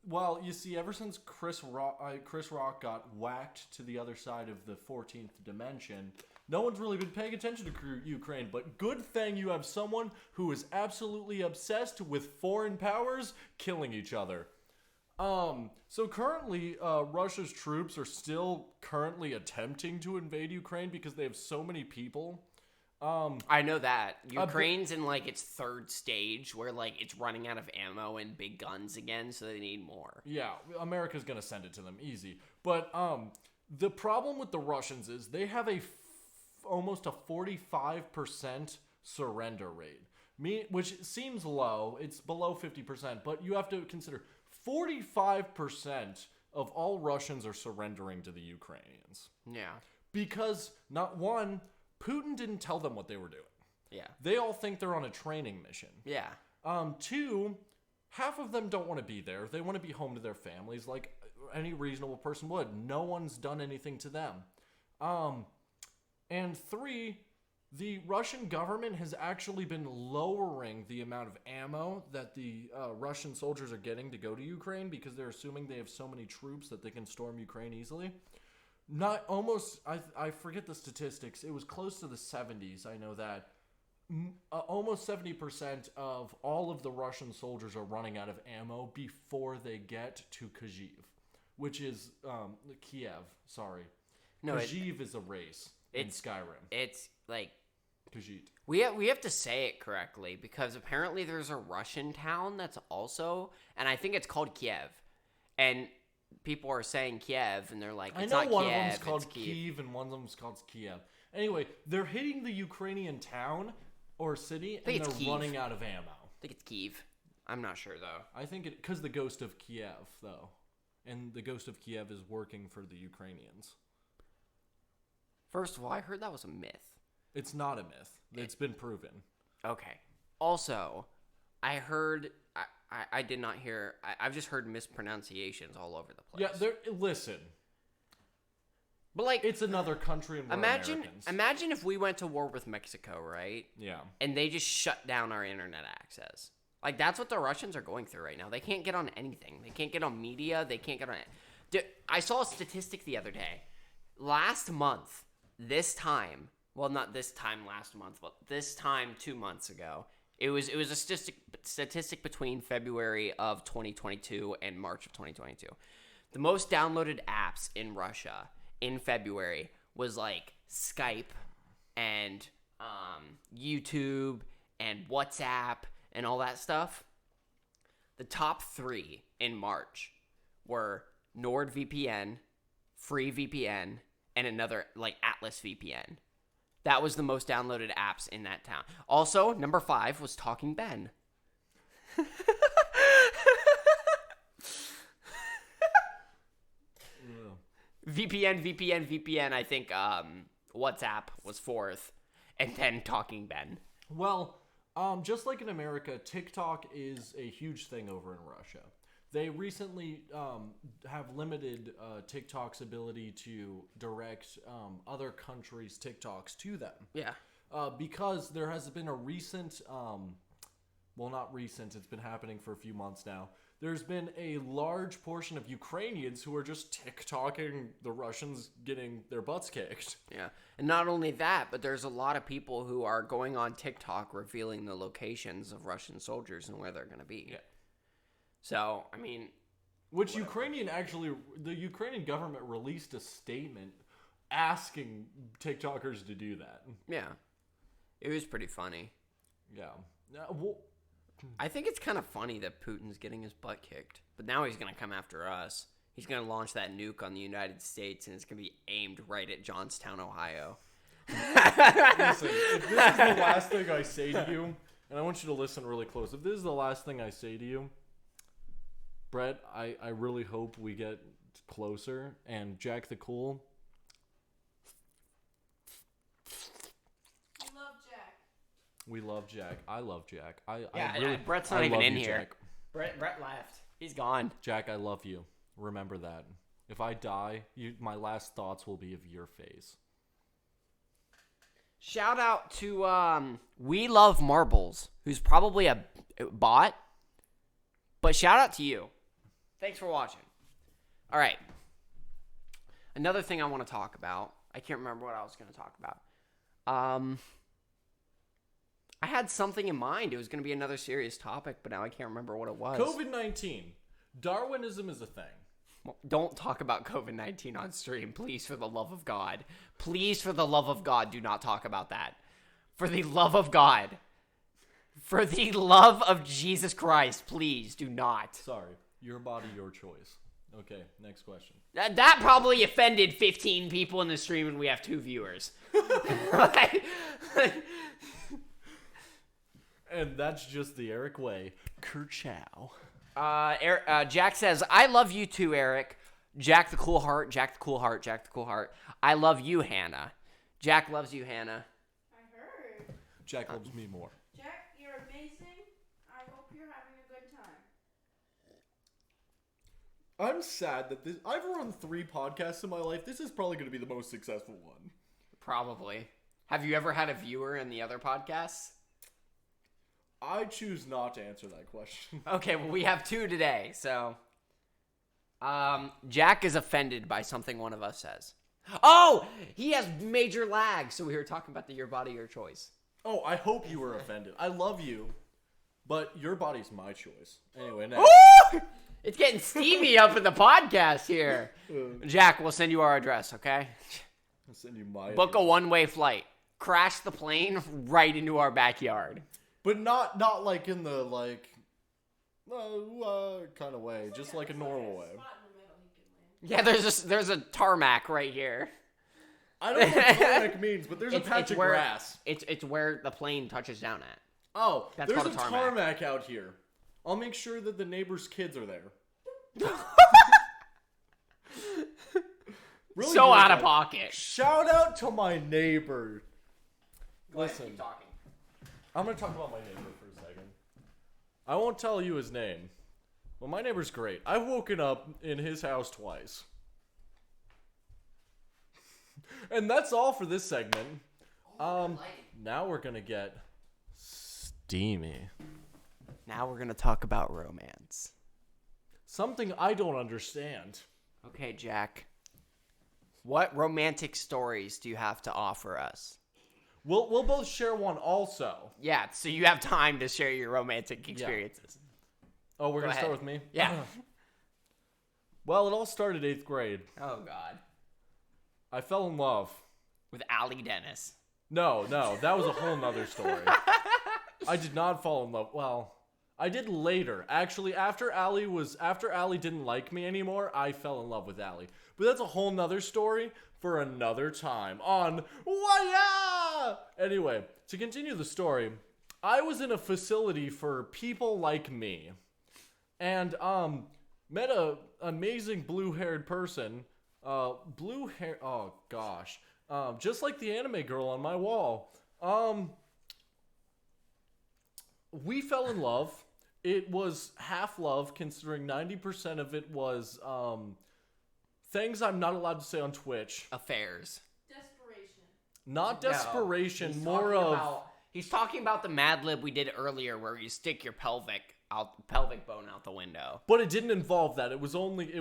B: Well, you see, ever since Chris Rock got whacked to the other side of the 14th dimension, no one's really been paying attention to Ukraine. But good thing you have someone who is absolutely obsessed with foreign powers killing each other. So currently, Russia's troops are still currently attempting to invade Ukraine because they have so many people.
A: I know that. Ukraine's in, like, its third stage where, like, it's running out of ammo and big guns again, so they need more.
B: Yeah, America's gonna send it to them, easy. But, the problem with the Russians is they have almost a 45% surrender rate. Which seems low. It's below 50%, but you have to consider 45% of all Russians are surrendering to the Ukrainians.
A: Yeah.
B: Because, not one, Putin didn't tell them what they were doing.
A: Yeah.
B: They all think they're on a training mission.
A: Yeah.
B: Two, half of them don't want to be there. They want to be home to their families like any reasonable person would. No one's done anything to them. And three, the Russian government has actually been lowering the amount of ammo that the Russian soldiers are getting to go to Ukraine because they're assuming they have so many troops that they can storm Ukraine easily. I forget the statistics. It was close to the 70s. I know that. Almost 70% of all of the Russian soldiers are running out of ammo before they get to Kyiv, which is Kiev. Sorry.
A: No,
B: Kyiv is a race in Skyrim.
A: It's like
B: Kyiv.
A: we have to say it correctly because apparently there's a Russian town that's also, and I think it's called Kiev, and people are saying Kiev, and they're like, it's
B: I know
A: not
B: one
A: Kiev,
B: of them's called
A: it's
B: Kyiv and one of them's called Kiev. Anyway, they're hitting the Ukrainian town or city, and they're running out of ammo.
A: I think it's Kiev. I'm not sure, though.
B: I think because the Ghost of Kiev, though. And the Ghost of Kiev is working for the Ukrainians.
A: First of all, I heard that was a myth.
B: It's not a myth. It's been proven.
A: Okay. Also, I heard... I did not hear... I've just heard mispronunciations all over the place.
B: Yeah, listen.
A: But, like...
B: It's another country and we're Americans.
A: Imagine if we went to war with Mexico, right?
B: Yeah. And
A: they just shut down our internet access. Like, that's what the Russians are going through right now. They can't get on anything. They can't get on media. They can't get on... I saw a statistic the other day. Last month, this time... Well, not this time last month, but this time 2 months ago... It was a statistic between February of 2022 and March of 2022. The most downloaded apps in Russia in February was like Skype and YouTube and WhatsApp and all that stuff. The top 3 in March were NordVPN, FreeVPN, and another like Atlas VPN. That was the most downloaded apps in that town. Also, number 5 was Talking Ben. VPN. I think WhatsApp was 4th, and then Talking Ben.
B: Well, just like in America, TikTok is a huge thing over in Russia. They recently have limited TikTok's ability to direct other countries' TikToks to them.
A: Yeah.
B: Because there has been a recent, well, not recent, it's been happening for a few months now. There's been a large portion of Ukrainians who are just TikToking the Russians getting their butts kicked.
A: Yeah. And not only that, but there's a lot of people who are going on TikTok revealing the locations of Russian soldiers and where they're going to be.
B: Yeah.
A: So, I mean...
B: Which the Ukrainian government released a statement asking TikTokers to do that.
A: Yeah. It was pretty funny.
B: Yeah.
A: I think it's kind of funny that Putin's getting his butt kicked. But now he's going to come after us. He's going to launch that nuke on the United States, and it's going to be aimed right at Johnstown, Ohio.
B: Listen, if this is the last thing I say to you, and I want you to listen really close. If this is the last thing I say to you, Brett, I really hope we get closer. And Jack the Cool. We love Jack. I love Jack.
A: Brett's not even in here. Jack. Brett left. He's gone.
B: Jack, I love you. Remember that. If I die, my last thoughts will be of your face.
A: Shout out to We Love Marbles, who's probably a bot. But shout out to you. Thanks for watching. All right. Another thing I want to talk about. I can't remember what I was going to talk about. I had something in mind. It was going to be another serious topic, but now I can't remember what it was.
B: COVID-19. Darwinism is a thing.
A: Don't talk about COVID-19 on stream, please, for the love of God. Please, for the love of God, do not talk about that. For the love of God. For the love of Jesus Christ, please do not.
B: Sorry. Your body, your choice. Okay, next question.
A: That probably offended 15 people in the stream and we have 2 viewers.
B: And that's just the Eric way. Kerchow.
A: Jack says, I love you too, Eric. Jack the cool heart, Jack the cool heart, Jack the cool heart. I love you, Hannah. Jack loves you, Hannah.
C: I heard.
B: Jack loves me more.
C: Jack, you're amazing. I hope you're having a good time.
B: I'm sad that I've run 3 podcasts in my life. This is probably going to be the most successful one.
A: Probably. Have you ever had a viewer in the other podcasts?
B: I choose not to answer that question.
A: Okay, well, we have 2 today, so... Jack is offended by something one of us says. Oh! He has major lag, so we were talking about the your body, your choice.
B: Oh, I hope you were offended. I love you, but your body's my choice. Anyway, next.
A: Woo! It's getting steamy up in the podcast here. Jack, we'll send you our address, okay?
B: I'll send you my
A: Book a
B: address.
A: one-way flight. Crash the plane right into our backyard.
B: But not like in the kind of way, just like a normal way.
C: Spot in the middle he can land.
A: Yeah, there's a tarmac right here.
B: I don't know what tarmac means, but there's a patch of
A: where,
B: grass.
A: It's where the plane touches down at.
B: Oh,
A: That's
B: there's
A: called
B: a
A: a tarmac.
B: tarmac out here. I'll make sure that the neighbors' kids are there. Really
A: So
B: good,
A: out of
B: guys.
A: pocket.
B: Shout out to my neighbor.
A: Go ahead,
B: Listen,
A: keep talking.
B: I'm going to talk about my neighbor for a second. I won't tell you his name. Well, my neighbor's great. I've woken up in his house twice. And that's all for this segment. Now we're going to get steamy.
A: Now we're going to talk about romance.
B: Something I don't understand.
A: Okay, Jack. What romantic stories do you have to offer us?
B: We'll both share one also.
A: Yeah, so you have time to share your romantic experiences.
B: Oh, we're
A: Go
B: going to start
A: ahead.
B: with me?
A: Yeah.
B: Well, it all started 8th grade.
A: Oh, God.
B: I fell in love.
A: With Allie Dennis.
B: No, that was a whole nother story. I did not fall in love. Well, I did later. Actually, after Allie didn't like me anymore, I fell in love with Allie. But that's a whole nother story for another time on WHAHYA! Anyway, to continue the story, I was in a facility for people like me. And, met a amazing blue-haired person. Blue hair, oh gosh. Just like the anime girl on my wall. We fell in love. It was half love, considering 90% of it was, things I'm not allowed to say on Twitch.
A: Affairs.
C: Desperation.
B: Not
A: No,
B: desperation,
A: he's
B: more
A: talking
B: of...
A: about- he's talking about the Mad Lib we did earlier where you stick your pelvic bone out the window.
B: But it didn't involve that. It was only,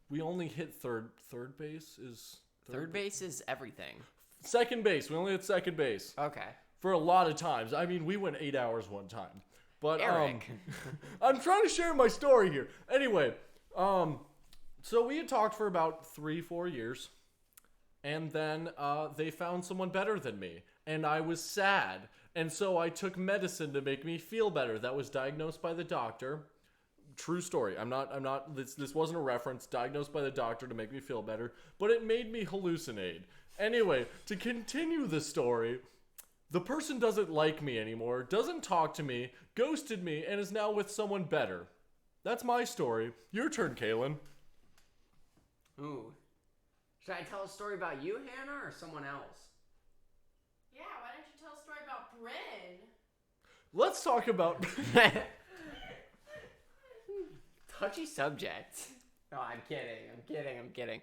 B: we only hit third base is...
A: Third base is everything.
B: Second base. We only hit second base.
A: Okay.
B: For a lot of times. I mean, we went 8 hours one time. But,
A: Eric.
B: I'm trying to share my story here. Anyway, so we had talked for about 3-4 years. And then, they found someone better than me. And I was sad. And so I took medicine to make me feel better. That was diagnosed by the doctor. True story. This wasn't a reference. Diagnosed by the doctor to make me feel better. But it made me hallucinate. Anyway, to continue the story, the person doesn't like me anymore, doesn't talk to me, ghosted me, and is now with someone better. That's my story. Your turn, Kaylin.
A: Ooh. Should I tell a story about you, Hannah, or someone else?
C: Yeah, why don't you tell a story about Bryn?
B: Let's talk about...
A: Touchy subject. No, I'm kidding.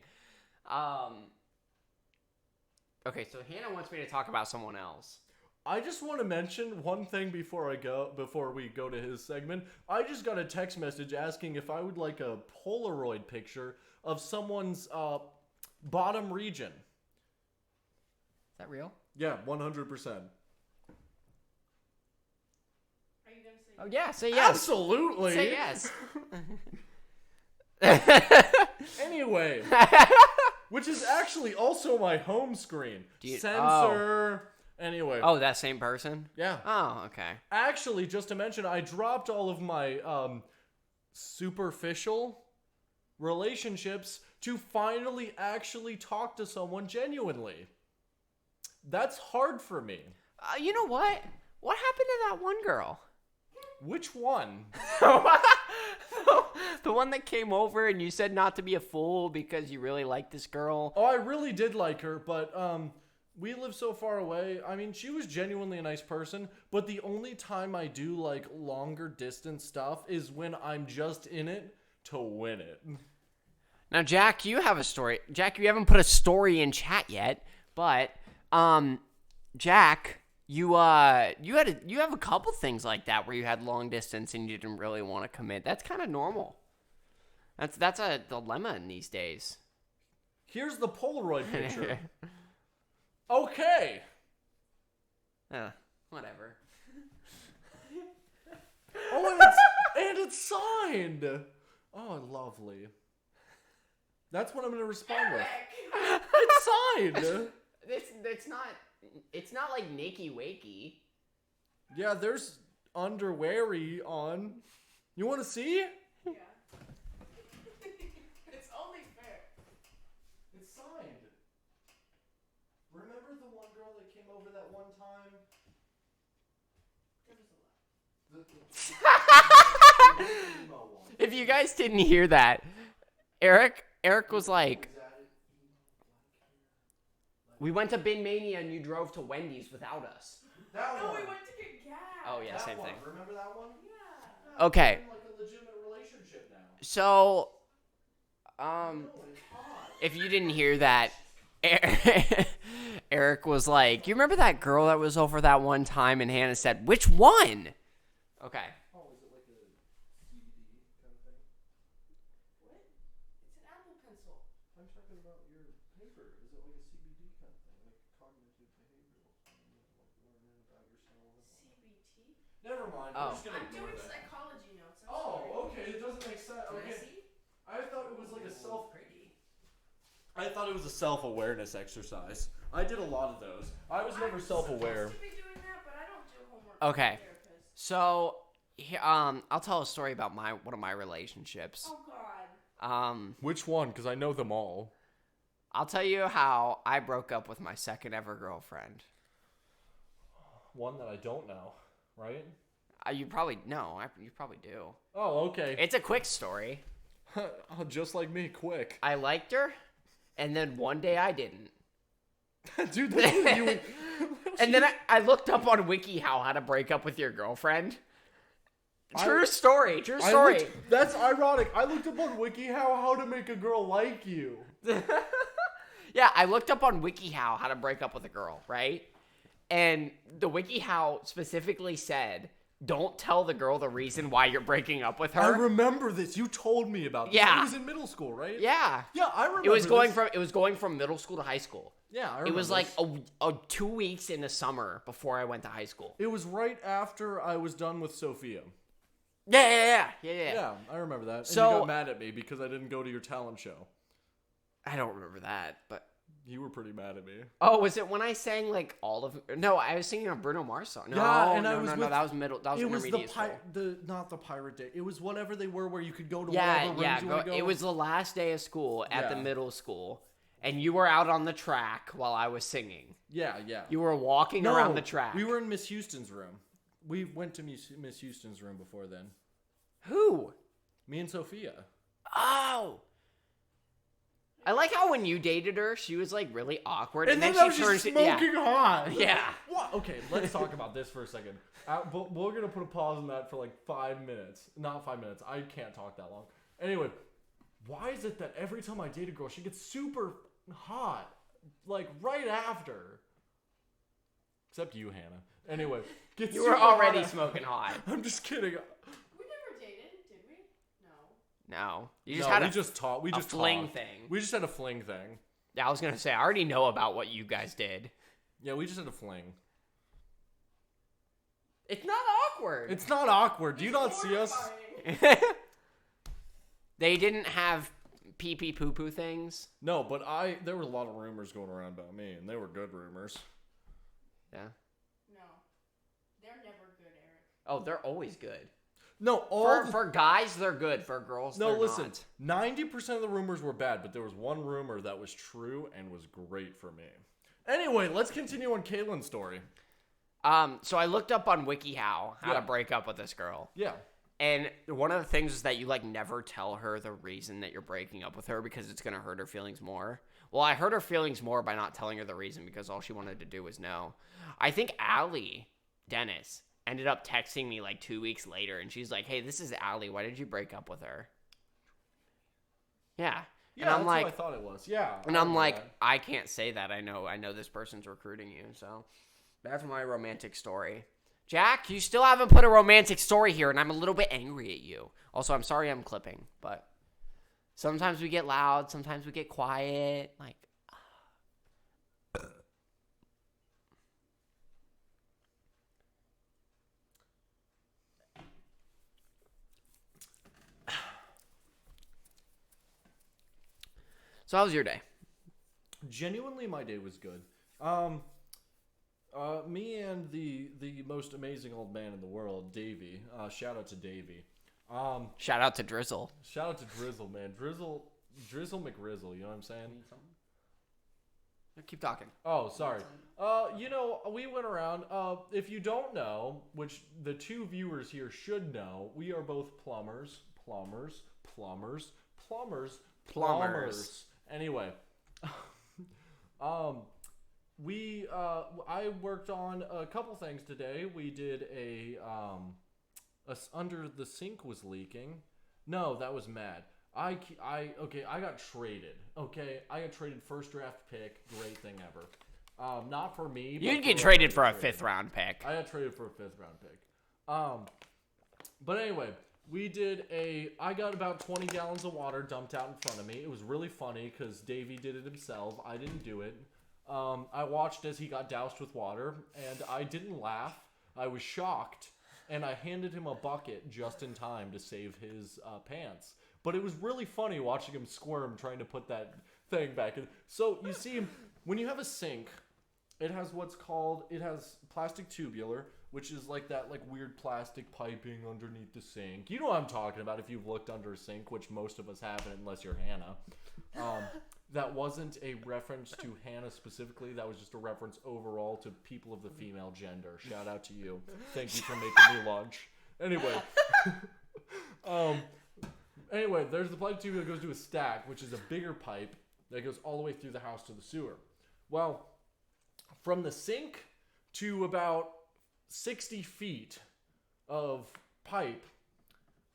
A: Okay, so Hannah wants me to talk about someone else.
B: I just want to mention one thing before we go to his segment. I just got a text message asking if I would like a Polaroid picture of someone's bottom region.
A: Is that real?
B: Yeah, 100%.
C: Are you gonna say?
A: Oh yeah, say yes.
B: Absolutely.
A: Say yes.
B: Anyway, which is actually also my home screen.
A: Dude,
B: Censor. Anyway.
A: Oh, that same person?
B: Yeah.
A: Oh, okay.
B: Actually, just to mention, I dropped all of my superficial relationships to finally actually talk to someone genuinely. That's hard for me.
A: You know what? What happened to that one girl?
B: Which one?
A: The one that came over and you said not to be a fool because you really like this girl.
B: Oh, I really did like her, but we live so far away. I mean, she was genuinely a nice person, but the only time I do like longer distance stuff is when I'm just in it to win it.
A: Now, Jack, you have a story. Jack, you haven't put a story in chat yet, but Jack, you have a couple things like that where you had long distance and you didn't really want to commit. That's kind of normal. That's a dilemma in these days.
B: Here's the Polaroid picture. Okay.
A: Whatever.
B: Oh, and it's signed. Oh, lovely. That's what I'm gonna respond with. It's signed.
A: It's not like Nikki Wakey.
B: Yeah, there's underweary on. You want to see?
C: Yeah. It's only fair.
B: It's signed. Remember the one girl that came over that one time?
A: If you guys didn't hear that, Eric was like, we went to Bin Mania and you drove to Wendy's without us.
B: That
C: No,
B: one.
C: we went to get gas.
A: Oh yeah,
B: That
A: same
B: one.
A: thing.
B: Remember that one?
C: Yeah.
A: Okay.
B: We're in, like a legitimate relationship now.
A: So,
B: Oh, it's hot.
A: if you didn't hear that, Eric was like, you remember that girl that was over that one time? And Hannah said, which one? Okay.
B: Oh, is it like a CBD kind of thing?
C: What? It's an Apple Pencil.
B: I'm talking about your paper. Is it like a CBD kind of thing, like cognitive behavioral thing, like learning about yourself?
C: CBT.
B: Never mind.
A: Oh.
B: I'm just gonna
C: I'm
B: ignore
C: doing
B: that.
C: psychology notes. I'm sorry.
B: Oh, okay. It doesn't make sense.
A: Can I
B: Okay.
A: see?
B: I thought it was like a self.
A: Pretty.
B: I thought it was a self-awareness exercise. I did a lot of those. I was never
C: I'm
B: self-aware.
C: supposed to be doing that, but I don't do homework.
A: Okay.
C: With my therapist.
A: So, I'll tell a story about one of my relationships.
C: Oh God.
B: Which one? Because I know them all.
A: I'll tell you how I broke up with my second ever girlfriend.
B: One that I don't know, right?
A: You probably you probably do.
B: Oh, okay.
A: It's a quick story.
B: Just like me, quick.
A: I liked her, and then one day I didn't.
B: Dude, that's what you.
A: And then I looked up on WikiHow how to break up with your girlfriend. True
B: I-
A: story. True story.
B: That's ironic. I looked up on WikiHow how to make a girl like you.
A: Yeah, I looked up on WikiHow how to break up with a girl, right? And the WikiHow specifically said, don't tell the girl the reason why you're breaking up with her.
B: I remember this. You told me about this.
A: Yeah.
B: It was in middle school, right?
A: Yeah.
B: Yeah, I remember.
A: It was
B: this.
A: going from middle school to high school.
B: Yeah, I remember.
A: It was like
B: this.
A: a 2 weeks in the summer before I went to high school.
B: It was right after I was done with Sophia.
A: Yeah.
B: Yeah, I remember that.
A: So-
B: and you got mad at me because I didn't go to your talent show.
A: I don't remember that, but
B: You were pretty mad at me.
A: oh, was it when I sang like all of? No, I was singing a Bruno Mars song. No,
B: Yeah, and
A: no,
B: I was
A: no,
B: with-
A: that was middle. That was
B: It was the
A: intermediate school.
B: not the pirate day. It was whatever they were where you could go to
A: Yeah,
B: whatever rooms
A: yeah.
B: you want to go.
A: It was the last day of school at the
B: Yeah.
A: middle school, and you were out on the track while I was singing.
B: Yeah.
A: You were walking
B: No,
A: around the track.
B: We were in Miss Houston's room. We went to Miss Houston's room before then.
A: Who?
B: Me and Sophia.
A: Oh. I like how when you dated her, she was like really awkward, and,
B: then
A: then
B: I was
A: she
B: just
A: turns
B: smoking hot.
A: Yeah.
B: What? Okay, let's talk about this for a second. But we're gonna put a pause on that for like 5 minutes. Not 5 minutes. I can't talk that long. Anyway, why is it that every time I date a girl, she gets super hot, like right after? Except you, Hannah. Anyway, get
A: You were
B: super
A: already
B: hot.
A: smoking hot.
B: I'm just kidding.
C: We never dated, did we? No.
A: No. You just had
B: we
A: a
B: just talked. We
A: a
B: just
A: fling
B: talked.
A: thing.
B: We just had a fling thing.
A: Yeah, I was going to say, I already know about what you guys did.
B: Yeah, we just had a fling.
A: It's not awkward.
B: It's not awkward. Do you not see us?
C: Horrifying.
A: They didn't have pee-pee poo-poo things.
B: No, but there were a lot of rumors going around about me, and they were good rumors.
A: Yeah.
C: No. They're never good, Eric.
A: Oh, they're always good.
B: No,
A: For guys, they're good. For girls,
B: No,
A: they're
B: listen.
A: not.
B: 90% of the rumors were bad, but there was one rumor that was true and was great for me. Anyway, let's continue on Caitlin's story.
A: So I looked up on WHAHYA how
B: Yeah.
A: to break up with this girl.
B: Yeah.
A: And one of the things is that you, like, never tell her the reason that you're breaking up with her because it's going to hurt her feelings more. Well, I hurt her feelings more by not telling her the reason because all she wanted to do was no. I think Allie Dennis ended up texting me, like, 2 weeks later, and she's like, hey, this is Allie. Why did you break up with her? Yeah.
B: Yeah,
A: And I'm
B: that's
A: like,
B: what I thought it was. Yeah.
A: and
B: I
A: I'm
B: remember
A: like,
B: that.
A: I can't say that. I know this person's recruiting you. So that's my romantic story. Jack, you still haven't put a romantic story here, and I'm a little bit angry at you. Also, I'm sorry I'm clipping, but sometimes we get loud, sometimes we get quiet. Like, so how was your day?
B: Genuinely, my day was good. Me and the most amazing old man in the world, Davey. Shout out to Davey.
A: Shout out to Drizzle.
B: Shout out to Drizzle, man. Drizzle McGrizzle. You know what I'm saying?
A: Keep talking.
B: Oh, sorry. We went around. If you don't know, which the two viewers here should know, we are both plumbers. Anyway, I worked on a couple things today. We did under the sink was leaking. No, that was Matt. I got traded. Okay, I got traded first draft pick. Great thing ever. Not for me. But
A: You'd get
B: for
A: traded
B: whoever
A: for a
B: got traded.
A: 5th round pick.
B: I got traded for a 5th round pick. But anyway, I got about 20 gallons of water dumped out in front of me. It was really funny because Davey did it himself. I didn't do it. I watched as he got doused with water, and I didn't laugh. I was shocked, and I handed him a bucket just in time to save his pants. But it was really funny watching him squirm trying to put that thing back in. So, you see, when you have a sink, it has plastic tubular, which is like that weird plastic piping underneath the sink. You know what I'm talking about if you've looked under a sink, which most of us haven't unless you're Hannah. That wasn't a reference to Hannah specifically. That was just a reference overall to people of the female gender. Shout out to you. Thank you for making me lunch. Anyway. Anyway, there's the pipe tube that goes to a stack, which is a bigger pipe that goes all the way through the house to the sewer. Well, from the sink to about 60 feet of pipe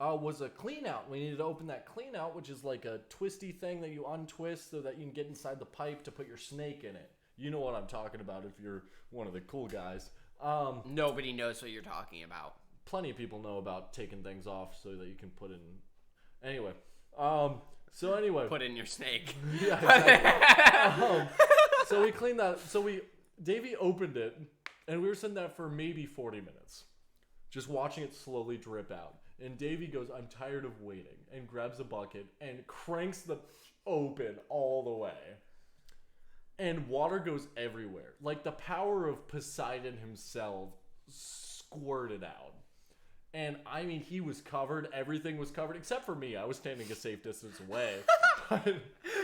B: was a clean out. We needed to open that clean out, which is like a twisty thing that you untwist so that you can get inside the pipe to put your snake in it. You know what I'm talking about if you're one of the cool guys.
A: Nobody knows what you're talking about.
B: Plenty of people know about taking things off so that you can put in. Anyway,
A: Put in your snake.
B: Yeah, exactly. So we cleaned that. Davey opened it, and we were sitting there for maybe 40 minutes, just watching it slowly drip out. And Davey goes, "I'm tired of waiting," and grabs a bucket and cranks the open all the way. And water goes everywhere. Like the power of Poseidon himself squirted out. And I mean, he was covered. Everything was covered except for me. I was standing a safe distance away.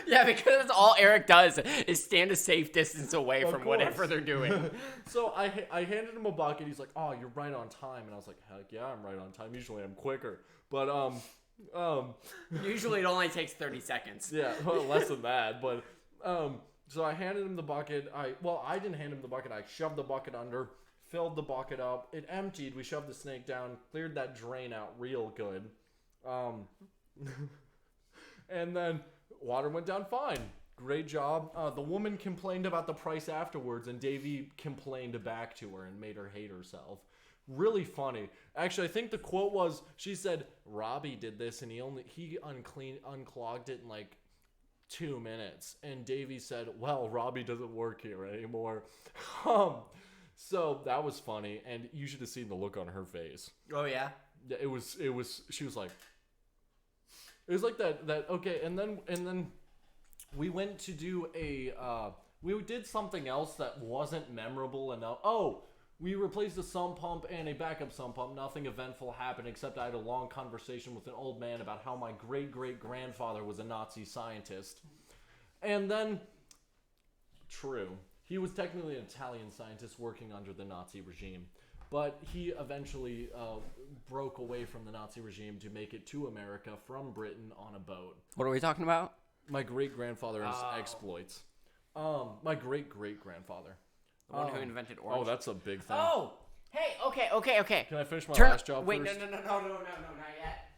A: Yeah, because that's all Eric does is stand a safe distance away
B: Of
A: from
B: course.
A: whatever they're doing.
B: So I handed him a bucket. He's like, "Oh, you're right on time." And I was like, "Heck yeah, I'm right on time. Usually I'm quicker." But
A: Usually it only takes 30 seconds.
B: yeah, well, less than that. But so I handed him the bucket. I didn't hand him the bucket. I shoved the bucket under, filled the bucket up. It emptied. We shoved the snake down, cleared that drain out real good. And then water went down fine. Great job. The woman complained about the price afterwards, and Davey complained back to her and made her hate herself. Really funny. Actually, I think the quote was, she said, Robbie did this, and he unclogged it in like 2 minutes. And Davey said, well, Robbie doesn't work here anymore. So that was funny, and you should have seen the look on her face.
A: Oh yeah.
B: Yeah, it was. She was like, it was like that. Okay, and then we went to do we did something else that wasn't memorable enough. Oh, we replaced a sump pump and a backup sump pump. Nothing eventful happened except I had a long conversation with an old man about how my great-great-grandfather was a Nazi scientist. And then, true, he was technically an Italian scientist working under the Nazi regime. But he eventually broke away from the Nazi regime to make it to America from Britain on a boat.
A: What are we talking about?
B: My great-grandfather and his exploits. My great-great-grandfather.
A: The one who invented orange.
B: Oh, that's a big thing.
A: Oh! Hey, okay.
B: Can I finish my last job
A: Wait,
B: first?
A: no, not yet.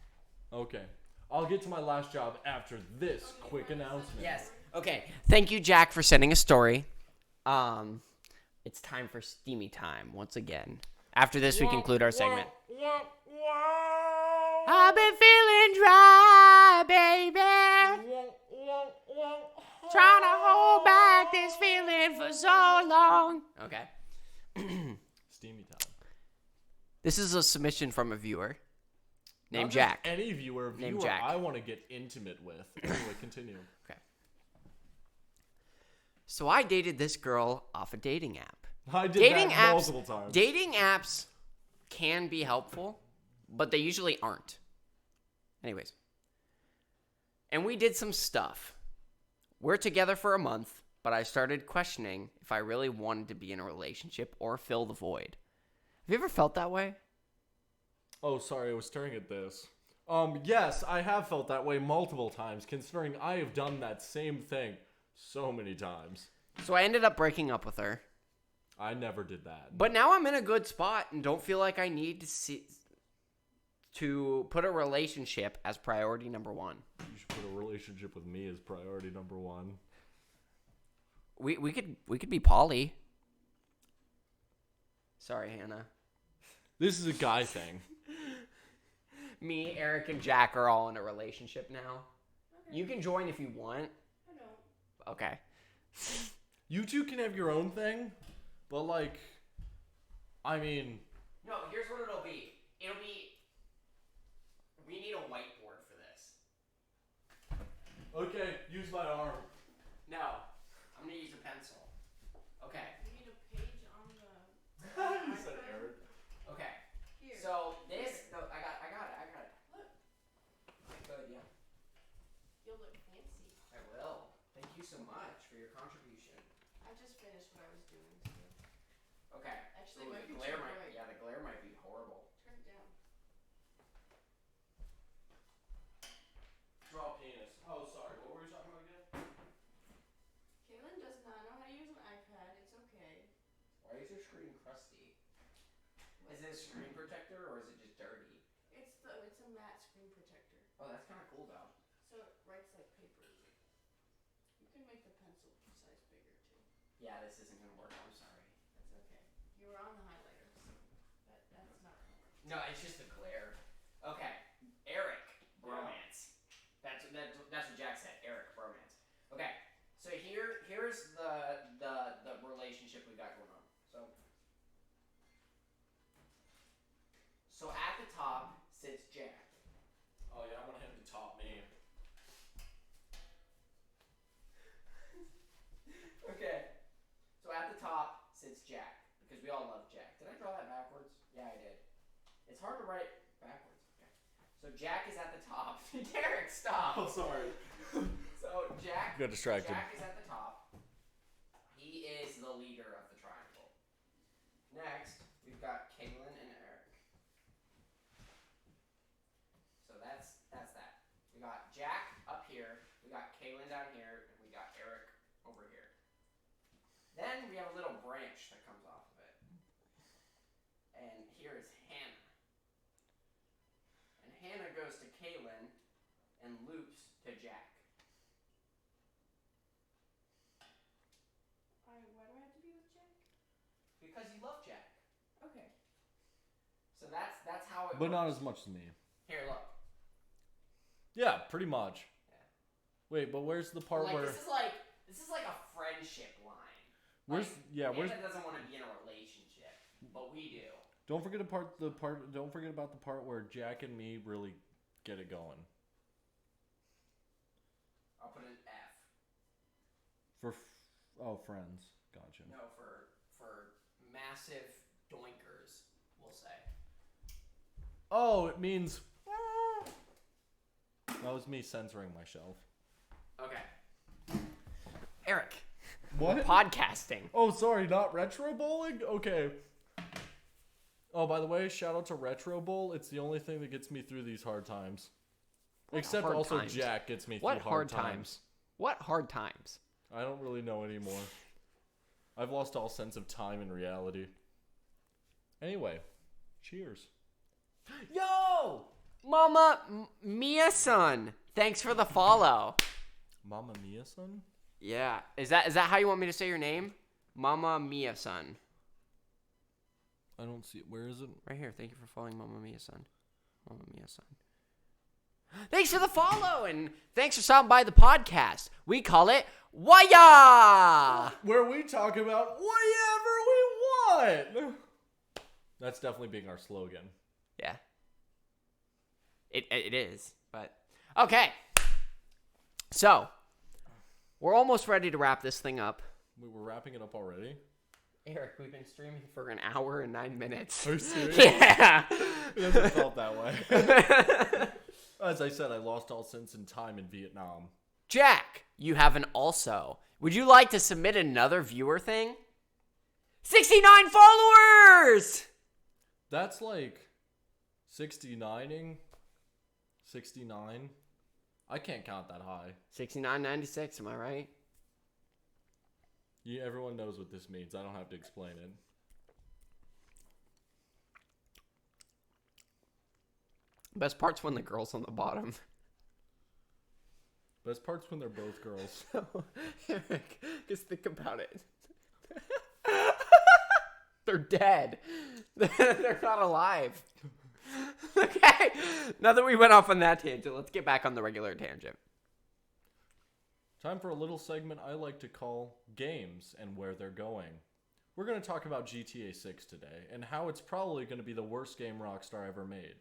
B: Okay. I'll get to my last job after this quick announcement.
A: Yes. Okay. Thank you, Jack, for sending a story. It's time for Steamy time once again. After this, we conclude our segment. I've been feeling dry, baby. Trying to hold back this feeling for so long. Okay.
B: Steamy time.
A: This is a submission from a viewer named
B: Not
A: Jack.
B: just any viewer
A: Jack.
B: I want to get intimate with. Anyway, continue.
A: Okay. So I dated this girl off a dating app.
B: I did that multiple times.
A: Dating apps can be helpful, but they usually aren't. Anyways. And we did some stuff. We're together for a month, but I started questioning if I really wanted to be in a relationship or fill the void. Have you ever felt that way?
B: Oh, sorry, I was staring at this. Yes, I have felt that way multiple times, considering I have done that same thing so many times.
A: So I ended up breaking up with her.
B: I never did that.
A: But now I'm in a good spot and don't feel like I need to put a relationship as priority number one.
B: You should put a relationship with me as priority number one.
A: We could be poly. Sorry, Hannah.
B: This is a guy thing.
A: Me, Eric, and Jack are all in a relationship now.
C: Okay.
A: You can join if you want.
C: I don't.
A: Okay.
B: You two can have your own thing, but like, I mean...
A: No, here's what it'll be. We need a whiteboard for this.
B: Okay, use my arm.
A: No, I'm gonna use a pencil. Okay.
C: You need a page on the.
B: You said Eric.
A: Okay.
C: Here.
A: So this, no, I got it.
C: Look.
A: Good, yeah.
C: You'll look fancy.
A: I will. Thank you so much for your contribution.
C: I just finished what I was doing. So.
A: Okay.
C: Actually,
A: Ooh,
C: it might
A: the
C: be
A: glare
C: too
A: might,
C: bright.
A: yeah, the glare might be horrible.
C: Turn it down.
B: Draw penis. Oh, sorry. What were we talking about again?
C: Kaylin does not know how to use an iPad. It's okay.
A: Why is your screen crusty? Is it a screen protector or is it just dirty?
C: It's a matte screen protector.
A: Oh, that's kind of cool though.
C: So it writes like paper. You can make the pencil size bigger too.
A: Yeah, this isn't gonna work. I'm sorry.
C: That's okay. You were on the highlighter, so that's not gonna work.
A: No, it's just the glare. Okay, Eric, bromance. That's what Jack said. Eric, bromance. Okay, so here's the relationship we got going on. So at the top sits Jack.
B: Oh yeah, I want him to top me.
A: Okay. So at the top sits Jack, because we all love Jack. Did I draw that backwards? Yeah, I did. It's hard to write backwards. Okay. So Jack is at the top. Derek, stop.
B: Oh, sorry.
A: So Jack.
B: Got distracted.
A: Jack is at the top. He is the leader of the triangle. Next, we've got Kaylin and Eric. So that's that. We got Jack up here. We got Kaylin down here, and we got Eric over here. Then we have a little branch that comes off of it. And here is Hannah. And Hannah goes to Kaylin and loops to Jack. because you love Jack.
C: Okay.
A: So that's how it
B: But
A: works.
B: not as much as me.
A: Here, look.
B: Yeah, pretty much.
A: Yeah.
B: Wait, but where's the part
A: Like,
B: where...
A: this is like a friendship line.
B: Where's...
A: Like,
B: Yeah, where's...
A: Amanda doesn't want to be in a relationship, but we do.
B: Don't forget Don't forget about the part where Jack and me really get it going.
A: I'll put an F.
B: Friends. Gotcha.
A: No, for massive doinkers, we'll say.
B: Oh, it means... That was me censoring myself.
A: Okay. Eric.
B: What?
A: We're podcasting.
B: Oh, sorry, not Retro Bowling? Okay. Oh, by the way, shout out to Retro Bowl. It's the only thing that gets me through these hard times. Except
A: hard
B: also
A: times?
B: Jack gets me
A: What
B: through hard times.
A: What hard times?
B: I don't really know anymore. I've lost all sense of time and reality. Anyway, cheers.
A: Yo! Mama Mia-san. Thanks for the follow.
B: Mamma Mia, son?
A: Yeah. Is that how you want me to say your name? Mama Mia-san.
B: I don't see it. Where is it?
A: Right here. Thank you for following Mama Mia-san. Mama Mia-san. Thanks for the follow, and thanks for stopping by the podcast. We call it WHAHYA!
B: Where we talk about whatever we want. That's definitely being our slogan.
A: Yeah. It is, but... Okay. So, we're almost ready to wrap this thing up.
B: We were wrapping it up already.
A: Eric, we've been streaming for an hour and 9 minutes.
B: Are you serious?
A: Yeah.
B: It hasn't felt that way. As I said, I lost all sense in time in Vietnam.
A: Jack, you have an also. Would you like to submit another viewer thing? 69 followers!
B: That's like 69ing. 69. I can't count that high.
A: 69.96, am I right?
B: Yeah, everyone knows what this means. I don't have to explain it.
A: Best part's when the girl's on the bottom.
B: Best part's when they're both girls.
A: Eric, just think about it. They're dead. They're not alive. Okay, now that we went off on that tangent, let's get back on the regular tangent.
B: Time for a little segment I like to call Games and Where They're Going. We're going to talk about GTA 6 today, and how it's probably going to be the worst game Rockstar ever made.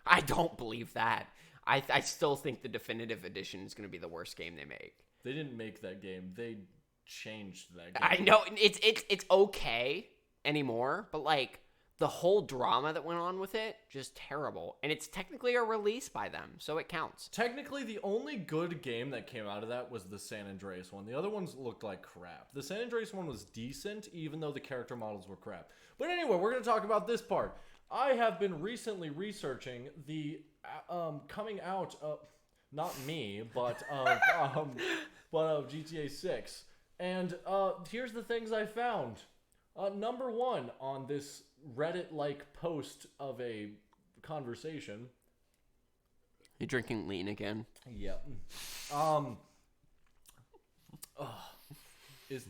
A: I don't believe that. I still think the definitive edition is going to be the worst game they make.
B: They didn't make that game. They changed that game.
A: I know it's okay anymore, but like the whole drama that went on with it, just terrible. And it's technically a release by them, so it counts.
B: Technically, the only good game that came out of that was the San Andreas one. The other ones looked like crap. The San Andreas one was decent, even though the character models were crap. But anyway, we're going to talk about this part. I have been recently researching the coming out of, not me, but of GTA 6. And here's the things I found. Number one on this Reddit-like post of a conversation.
A: You drinking lean again?
B: Yep.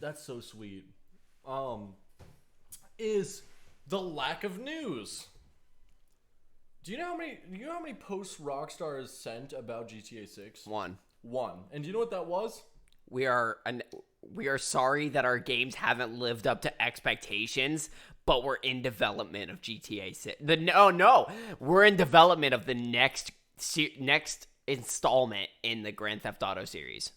B: That's so sweet. Is the lack of news. Do you know how many posts Rockstar has sent about GTA 6?
A: One.
B: And do you know what that was?
A: We are sorry that our games haven't lived up to expectations, but we're in development of GTA 6. We're in development of the next installment in the Grand Theft Auto series.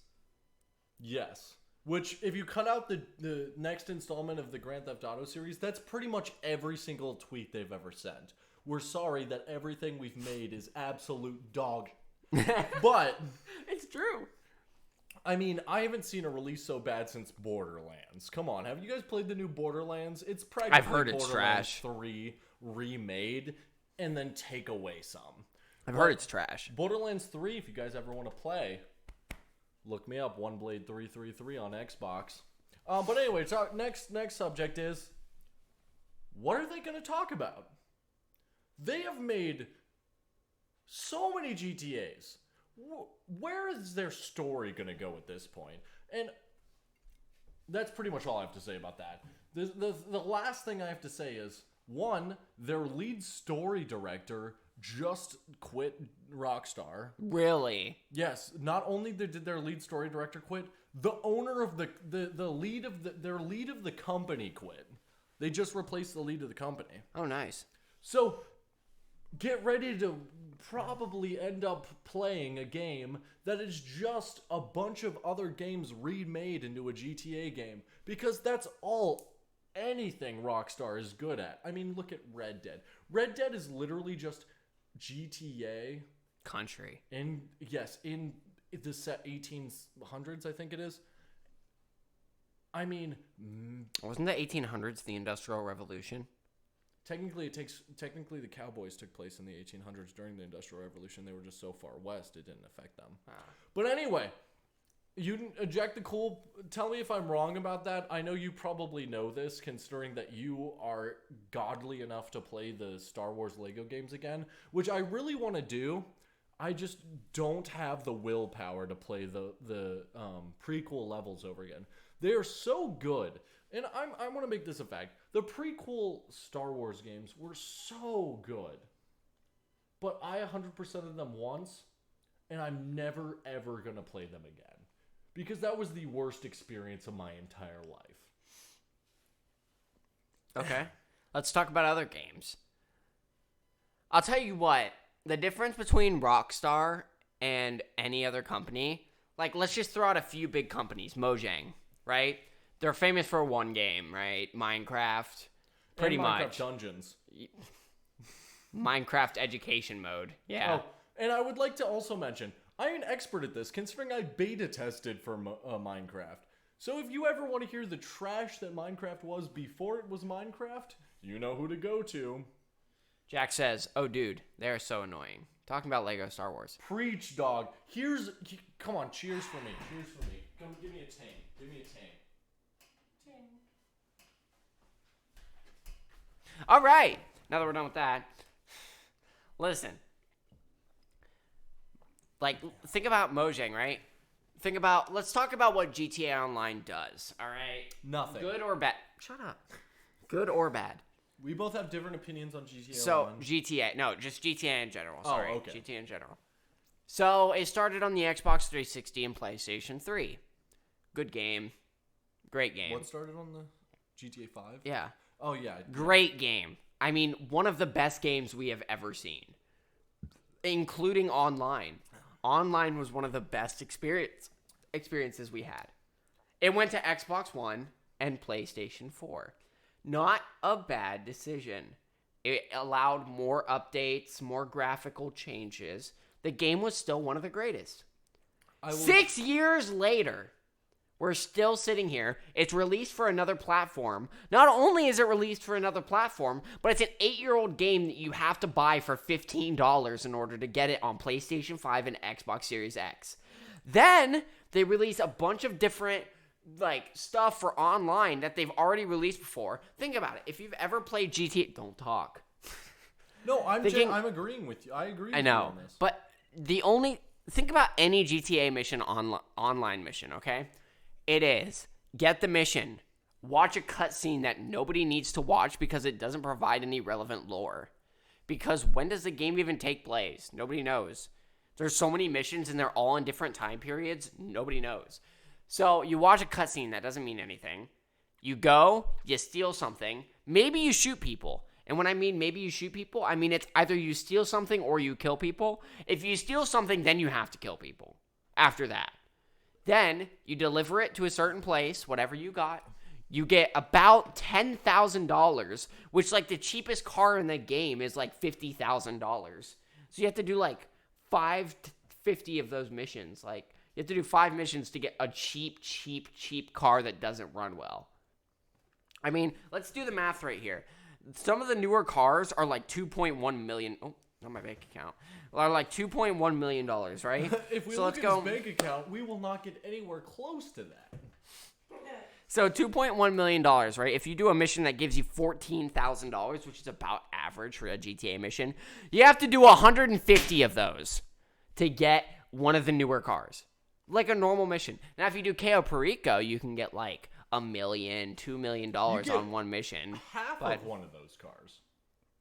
B: Yes. Which, if you cut out the next installment of the Grand Theft Auto series, that's pretty much every single tweet they've ever sent. We're sorry that everything we've made is absolute dog. But
A: it's true.
B: I mean, I haven't seen a release so bad since Borderlands. Come on, have you guys played the new Borderlands? It's practically
A: I've heard it's
B: Borderlands
A: trash.
B: 3 remade and then take away some.
A: I've heard it's trash.
B: Borderlands 3, if you guys ever want to play, look me up, OneBlade333 on Xbox. But anyway, next subject is, what are they going to talk about? They have made so many GTAs. Where is their story going to go at this point? And that's pretty much all I have to say about that. The last thing I have to say is, one, their lead story director just quit Rockstar.
A: Really?
B: Yes, not only did their lead story director quit, the owner of the lead of their lead of the company quit. They just replaced the lead of the company.
A: Oh, nice.
B: So, get ready to probably end up playing a game that is just a bunch of other games remade into a GTA game, because that's all anything Rockstar is good at. I mean, look at Red Dead. Red Dead is literally just GTA
A: Country.
B: in the set 1800s, I think it is. I mean,
A: Wasn't the 1800s the Industrial Revolution?
B: technically the cowboys took place in the 1800s during the Industrial Revolution. They were just so far west it didn't affect them. But anyway, you eject the cool. Tell me if I'm wrong about that. I know you probably know this, considering that you are godly enough to play the Star Wars Lego games again, which I really want to do. I just don't have the willpower to play the prequel levels over again. They are so good. And I want to make this a fact. The prequel Star Wars games were so good. But I 100% of them once, and I'm never, ever going to play them again. Because that was the worst experience of my entire life.
A: Okay. Let's talk about other games. I'll tell you what. The difference between Rockstar and any other company, like, let's just throw out a few big companies. Mojang, right? They're famous for one game, right? Minecraft, pretty
B: and Minecraft
A: much.
B: Dungeons.
A: Minecraft education mode, yeah.
B: Oh, and I would like to also mention, I'm an expert at this, considering I beta tested for Minecraft. So if you ever want to hear the trash that Minecraft was before it was Minecraft, you know who to go to.
A: Jack says, "Oh, dude, they're so annoying." Talking about Lego Star Wars.
B: Preach, dog. Come on, cheers for me. Cheers for me. Come, give me a tang. Give me a tang.
A: All right. Now that we're done with that, listen. Like, think about Mojang, right? Let's talk about what GTA Online does, all right?
B: Nothing.
A: Good or bad? Shut up. Good or bad?
B: We both have different opinions on GTA
A: So,
B: Online.
A: just GTA in general. Sorry,
B: okay.
A: GTA in general. So, it started on the Xbox 360 and PlayStation 3. Good game. Great game.
B: What started on the GTA 5?
A: Yeah.
B: Oh, yeah.
A: Great game. I mean, one of the best games we have ever seen, including online. Online was one of the best experiences we had. It went to Xbox One and PlayStation 4. Not a bad decision. It allowed more updates, more graphical changes. The game was still one of the greatest. 6 years later, we're still sitting here. It's released for another platform. Not only is it released for another platform, but it's an 8-year-old game that you have to buy for $15 in order to get it on PlayStation 5 and Xbox Series X. Then they release a bunch of different stuff for online that they've already released before. Think about it. If you've ever played GTA, don't talk.
B: No, I'm agreeing with you. I agree with
A: I know,
B: you on this.
A: but think about any GTA mission online mission, okay? It is get the mission, watch a cutscene that nobody needs to watch because it doesn't provide any relevant lore. Because when does the game even take place? Nobody knows. There's so many missions and they're all in different time periods. Nobody knows. So you watch a cutscene that doesn't mean anything. You go, you steal something. Maybe you shoot people. And when I mean maybe you shoot people, I mean it's either you steal something or you kill people. If you steal something, then you have to kill people after that. Then you deliver it to a certain place, whatever you got. You get about $10,000, which the cheapest car in the game is $50,000. So you have to do 5 to 50 of those missions. You have to do 5 missions to get a cheap car that doesn't run well. I mean, let's do the math right here. Some of the newer cars are $2.1 million. Oh, not my bank account. Are $2.1 million, right?
B: If we look at his bank account, we will not get anywhere close to that.
A: So $2.1 million, right? If you do a mission that gives you $14,000, which is about average for a GTA mission, you have to do 150 of those to get one of the newer cars. Like a normal mission. Now, if you do Cayo Perico, you can get $1 million, $2 million
B: get
A: on one mission.
B: Half
A: But-
B: of one of those cars.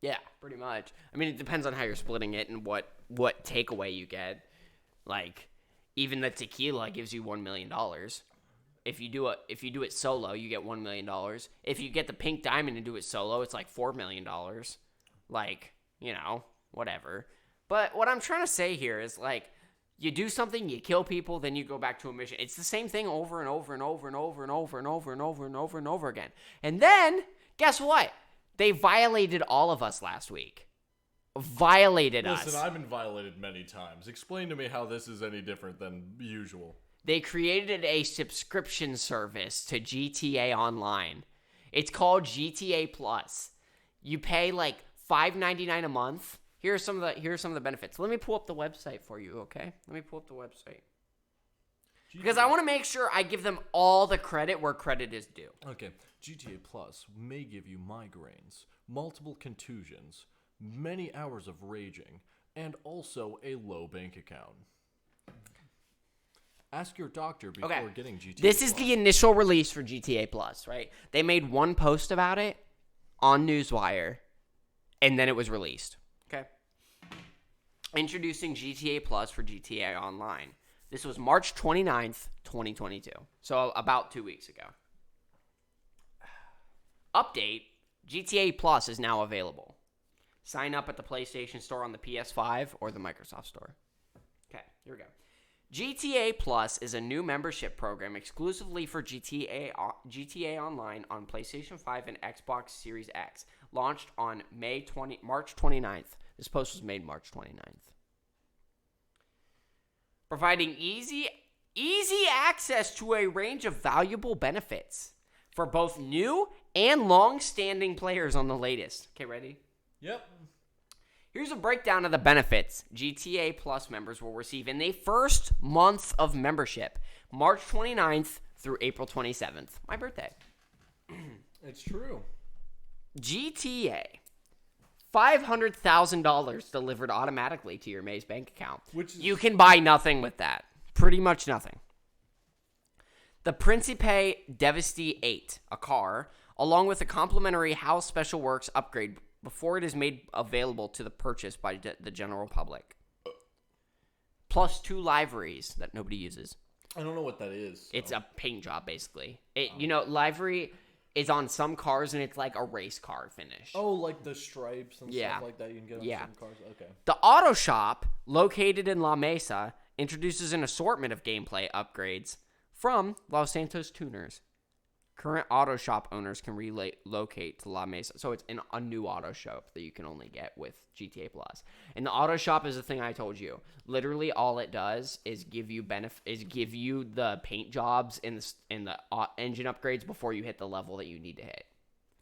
A: Yeah, pretty much. I mean, it depends on how you're splitting it and what takeaway you get. Like, even the tequila gives you $1 million. If you do it solo, you get $1 million. If you get the pink diamond and do it solo, it's like $4 million. Like, whatever. But what I'm trying to say here is, like, you do something, you kill people, then you go back to a mission. It's the same thing over and over and over and over and over and over and over and over and over again. And then, guess what? They violated all of us last week. Violated us.
B: Listen, I've been violated many times. Explain to me how this is any different than usual.
A: They created a subscription service to GTA Online. It's called GTA Plus. You pay like $5.99 a month. Here are some of the benefits. Let me pull up the website for you, okay? Let me pull up the website. Because I want to make sure I give them all the credit where credit is due.
B: Okay, GTA Plus may give you migraines, multiple contusions, many hours of raging, and also a low bank account. Ask your doctor before getting GTA
A: This
B: Plus.
A: is the initial release for GTA Plus, right? They made one post about it on Newswire, and then it was released. Okay. Introducing GTA Plus for GTA Online. This was March 29th, 2022. So about 2 weeks ago. Update, GTA Plus is now available. Sign up at the PlayStation Store on the PS5 or the Microsoft Store. Okay, here we go. GTA Plus is a new membership program exclusively for GTA Online on PlayStation 5 and Xbox Series X. Launched on March 29th. This post was made March 29th. Providing easy access to a range of valuable benefits for both new and long-standing players on the latest. Okay, ready?
B: Yep.
A: Here's a breakdown of the benefits GTA Plus members will receive in their first month of membership, March 29th through April 27th. My birthday.
B: It's true.
A: GTA. $500,000 delivered automatically to your Maze bank account. You can buy nothing with that. Pretty much nothing. The Principe Devasty 8, a car, along with a complimentary House Special Works upgrade before it is made available to the purchase by the general public. Plus 2 liveries that nobody uses.
B: I don't know what that is. So.
A: It's a paint job, basically. Livery is on some cars, and it's like a race car finish.
B: Oh, like the stripes and stuff like that you can get on some cars? Okay.
A: The Auto Shop, located in La Mesa, introduces an assortment of gameplay upgrades from Los Santos tuners. Current Auto Shop owners can relocate to La Mesa. So it's a new Auto Shop that you can only get with GTA Plus. And the Auto Shop is the thing I told you. Literally, all it does is give you the paint jobs and the engine upgrades before you hit the level that you need to hit.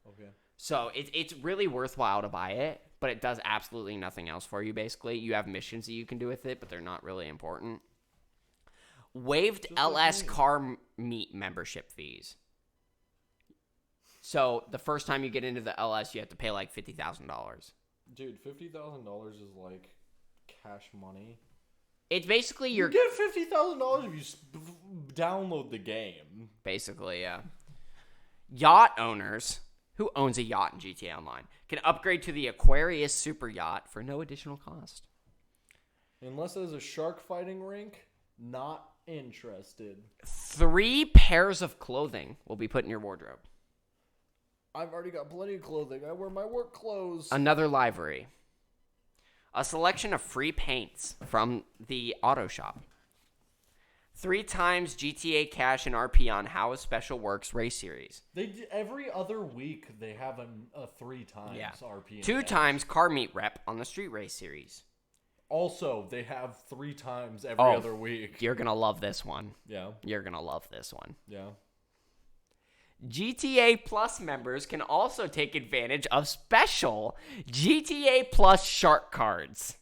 B: Okay.
A: So it's really worthwhile to buy it, but it does absolutely nothing else for you. Basically, you have missions that you can do with it, but they're not really important. Waived LS car meet membership fees. So the first time you get into the LS, you have to pay like $50,000.
B: Dude, $50,000 is like cash money.
A: It's basically
B: You get $50,000 if you download the game.
A: Basically, yeah. Yacht owners, who owns a yacht in GTA Online, can upgrade to the Aquarius Super Yacht for no additional cost.
B: Unless there's a shark fighting rink, not interested.
A: 3 pairs of clothing will be put in your wardrobe.
B: I've already got plenty of clothing. I wear my work clothes.
A: Another livery. A selection of free paints from the Auto Shop. 3 times GTA Cash and RP on How Special Works Race Series.
B: Every other week they have a 3 times RP.
A: 2 times Car Meet Rep on the Street Race Series.
B: Also, they have 3 times every other week.
A: You're going to love this one.
B: Yeah.
A: You're going to love this one.
B: Yeah.
A: GTA Plus members can also take advantage of special GTA Plus shark cards.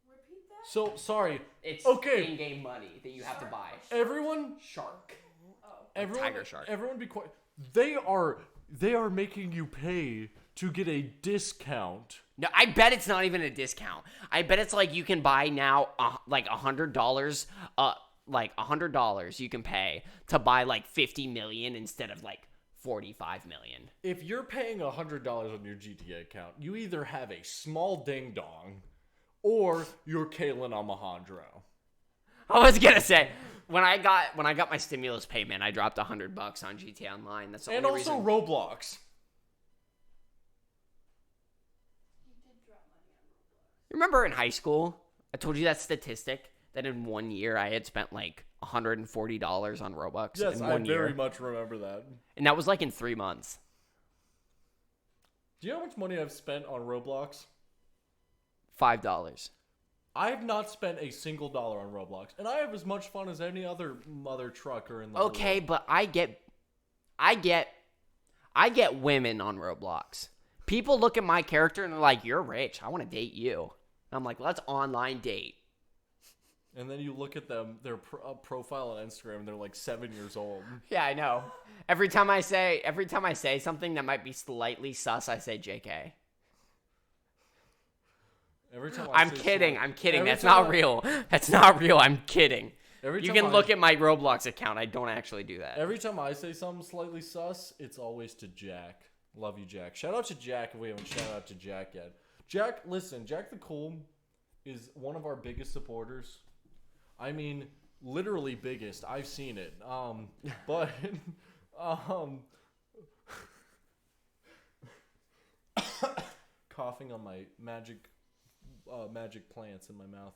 C: Repeat that?
B: So, sorry.
A: It's
B: okay.
A: in-game money that you have to buy.
B: Everyone,
A: Shark.
B: everyone,
A: tiger shark.
B: Everyone be quiet. They are making you pay to get a discount.
A: No, I bet it's not even a discount. I bet it's like you can buy now like $100 like $100 you can pay to buy like 50 million instead of like 45 million.
B: If you're paying $100 on your GTA account, you either have a small ding dong or you're Kalen Alejandro.
A: I was gonna say, when I got my stimulus payment, I dropped $100 on GTA Online. That's the
B: And
A: only
B: also
A: reason.
B: Roblox.
C: He did drop money on Roblox.
A: Remember in high school, I told you that statistic that in 1 year I had spent like $140 on Robux.
B: Yes,
A: in
B: I
A: one year.
B: very much remember that.
A: And that was like in 3 months.
B: Do you know how much money I've spent on Roblox?
A: $5.
B: I have not spent a single dollar on Roblox, and I have as much fun as any other mother trucker in the
A: Okay,
B: world.
A: but I get women on Roblox. People look at my character and they're like, "You're rich. I want to date you." And I'm like, "Let's online date."
B: And then you look at them, their profile on Instagram, and they're like 7 years old.
A: Yeah, I know. Every time I say something that might be slightly sus, I say JK.
B: Every time
A: I'm
B: say
A: kidding.
B: something-
A: I'm kidding.
B: every
A: That's
B: time
A: not real. That's not real. I'm kidding.
B: Every
A: You
B: time
A: can look at my Roblox account. I don't actually do that.
B: Every time I say something slightly sus, it's always to Jack. Love you, Jack. Shout out to Jack if we haven't shout out to Jack yet. Jack, listen, Jack the Cool is one of our biggest supporters. I mean, literally biggest. I've seen it. But coughing on my magic plants in my mouth.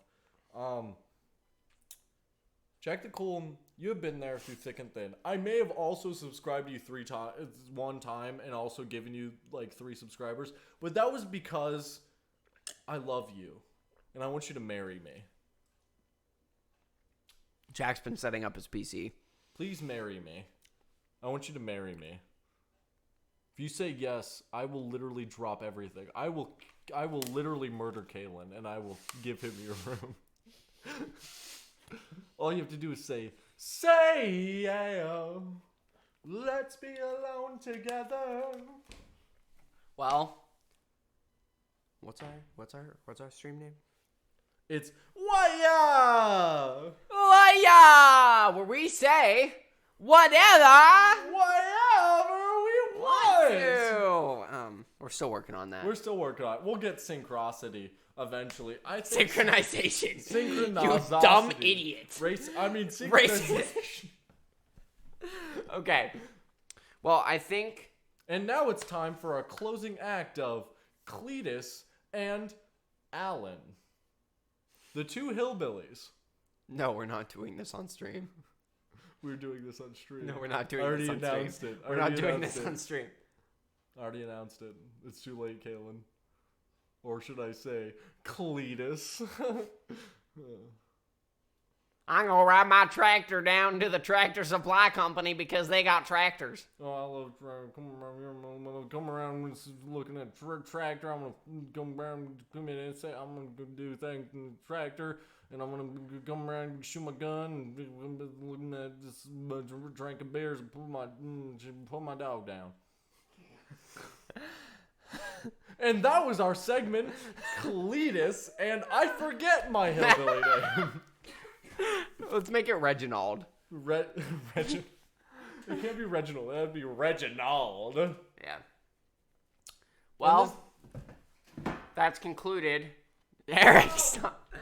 B: Jack the Cool, you have been there through thick and thin. I may have also subscribed to you one time and also given you like 3 subscribers, but that was because I love you and I want you to marry me.
A: Jack's been setting up his PC.
B: Please marry me. I want you to marry me. If you say yes, I will literally drop everything. I will literally murder Kalen and I will give him your room. All you have to do is say yeah. Let's be alone together.
A: Well, what's our stream name?
B: It's WHAHYA!
A: WHAHYA! Where we say whatever
B: we want!
A: We're still working on that.
B: We're still working on it. We'll get synchronicity eventually. I think
A: Synchronization.
B: Synchronization.
A: You dumb idiot.
B: Synchronization.
A: Okay. Well, I think...
B: And now it's time for our closing act of Cletus and Alan. The 2 hillbillies.
A: No, we're not doing this on stream.
B: We're doing this on stream.
A: No, we're not doing
B: already
A: this on
B: announced
A: stream.
B: it.
A: We're not doing this on stream.
B: I already announced it. It's too late, Kalen. Or should I say, Cletus?
A: I'm going to ride my tractor down to the tractor supply company because they got tractors.
B: Oh, I love tractor. Come around looking at tractor. I'm going to come around, come in and say, I'm going to do things in the tractor. And I'm going to come around and shoot my gun. And looking at this bunch of drinking beers and put my dog down. And that was our segment, Cletus. And I forget my hillbilly name.
A: Let's make it Reginald.
B: It can't be Reginald. That'd be Reginald.
A: Yeah. Well, that's concluded. Eric, stop.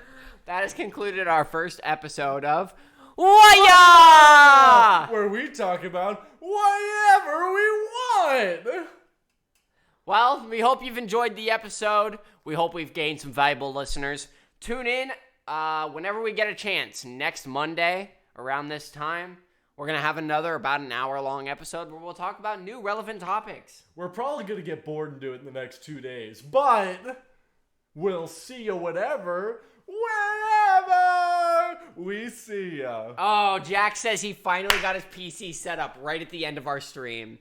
A: That has concluded our first episode of WHAHYA!
B: Where we talk about whatever we want.
A: Well, we hope you've enjoyed the episode. We hope we've gained some valuable listeners. Tune in whenever we get a chance. Next Monday, around this time, we're going to have another about an hour-long episode where we'll talk about new relevant topics.
B: We're probably going to get bored and do it in the next 2 days, but we'll see you whenever we see ya.
A: Oh, Jack says he finally got his PC set up right at the end of our stream.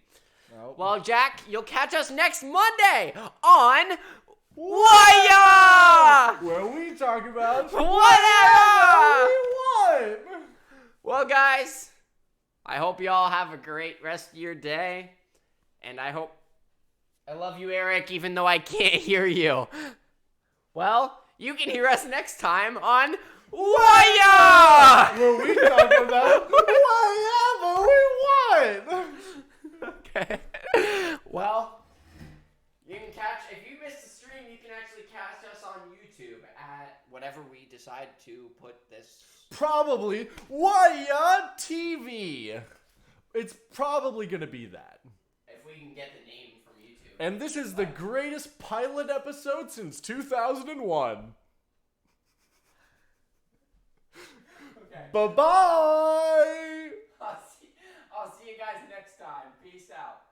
B: Oh.
A: Well, Jack, you'll catch us next Monday on WHAHYA!
B: Where we talk about
A: whatever
B: we want.
A: Well, guys, I hope you all have a great rest of your day. And I love you, Eric, even though I can't hear you. Well, you can hear us next time on WHAHYA!
B: Where we talk about whatever we want.
A: Okay. Well, you can catch, if you missed the stream, you can actually catch us on YouTube at whatever we decide to put this.
B: Probably WHAHYA TV. It's probably gonna be that.
A: If we can get the name from YouTube.
B: And this is the greatest pilot episode since 2001.
A: Okay.
B: Bye-bye!
A: I'll see you guys next time. Peace out.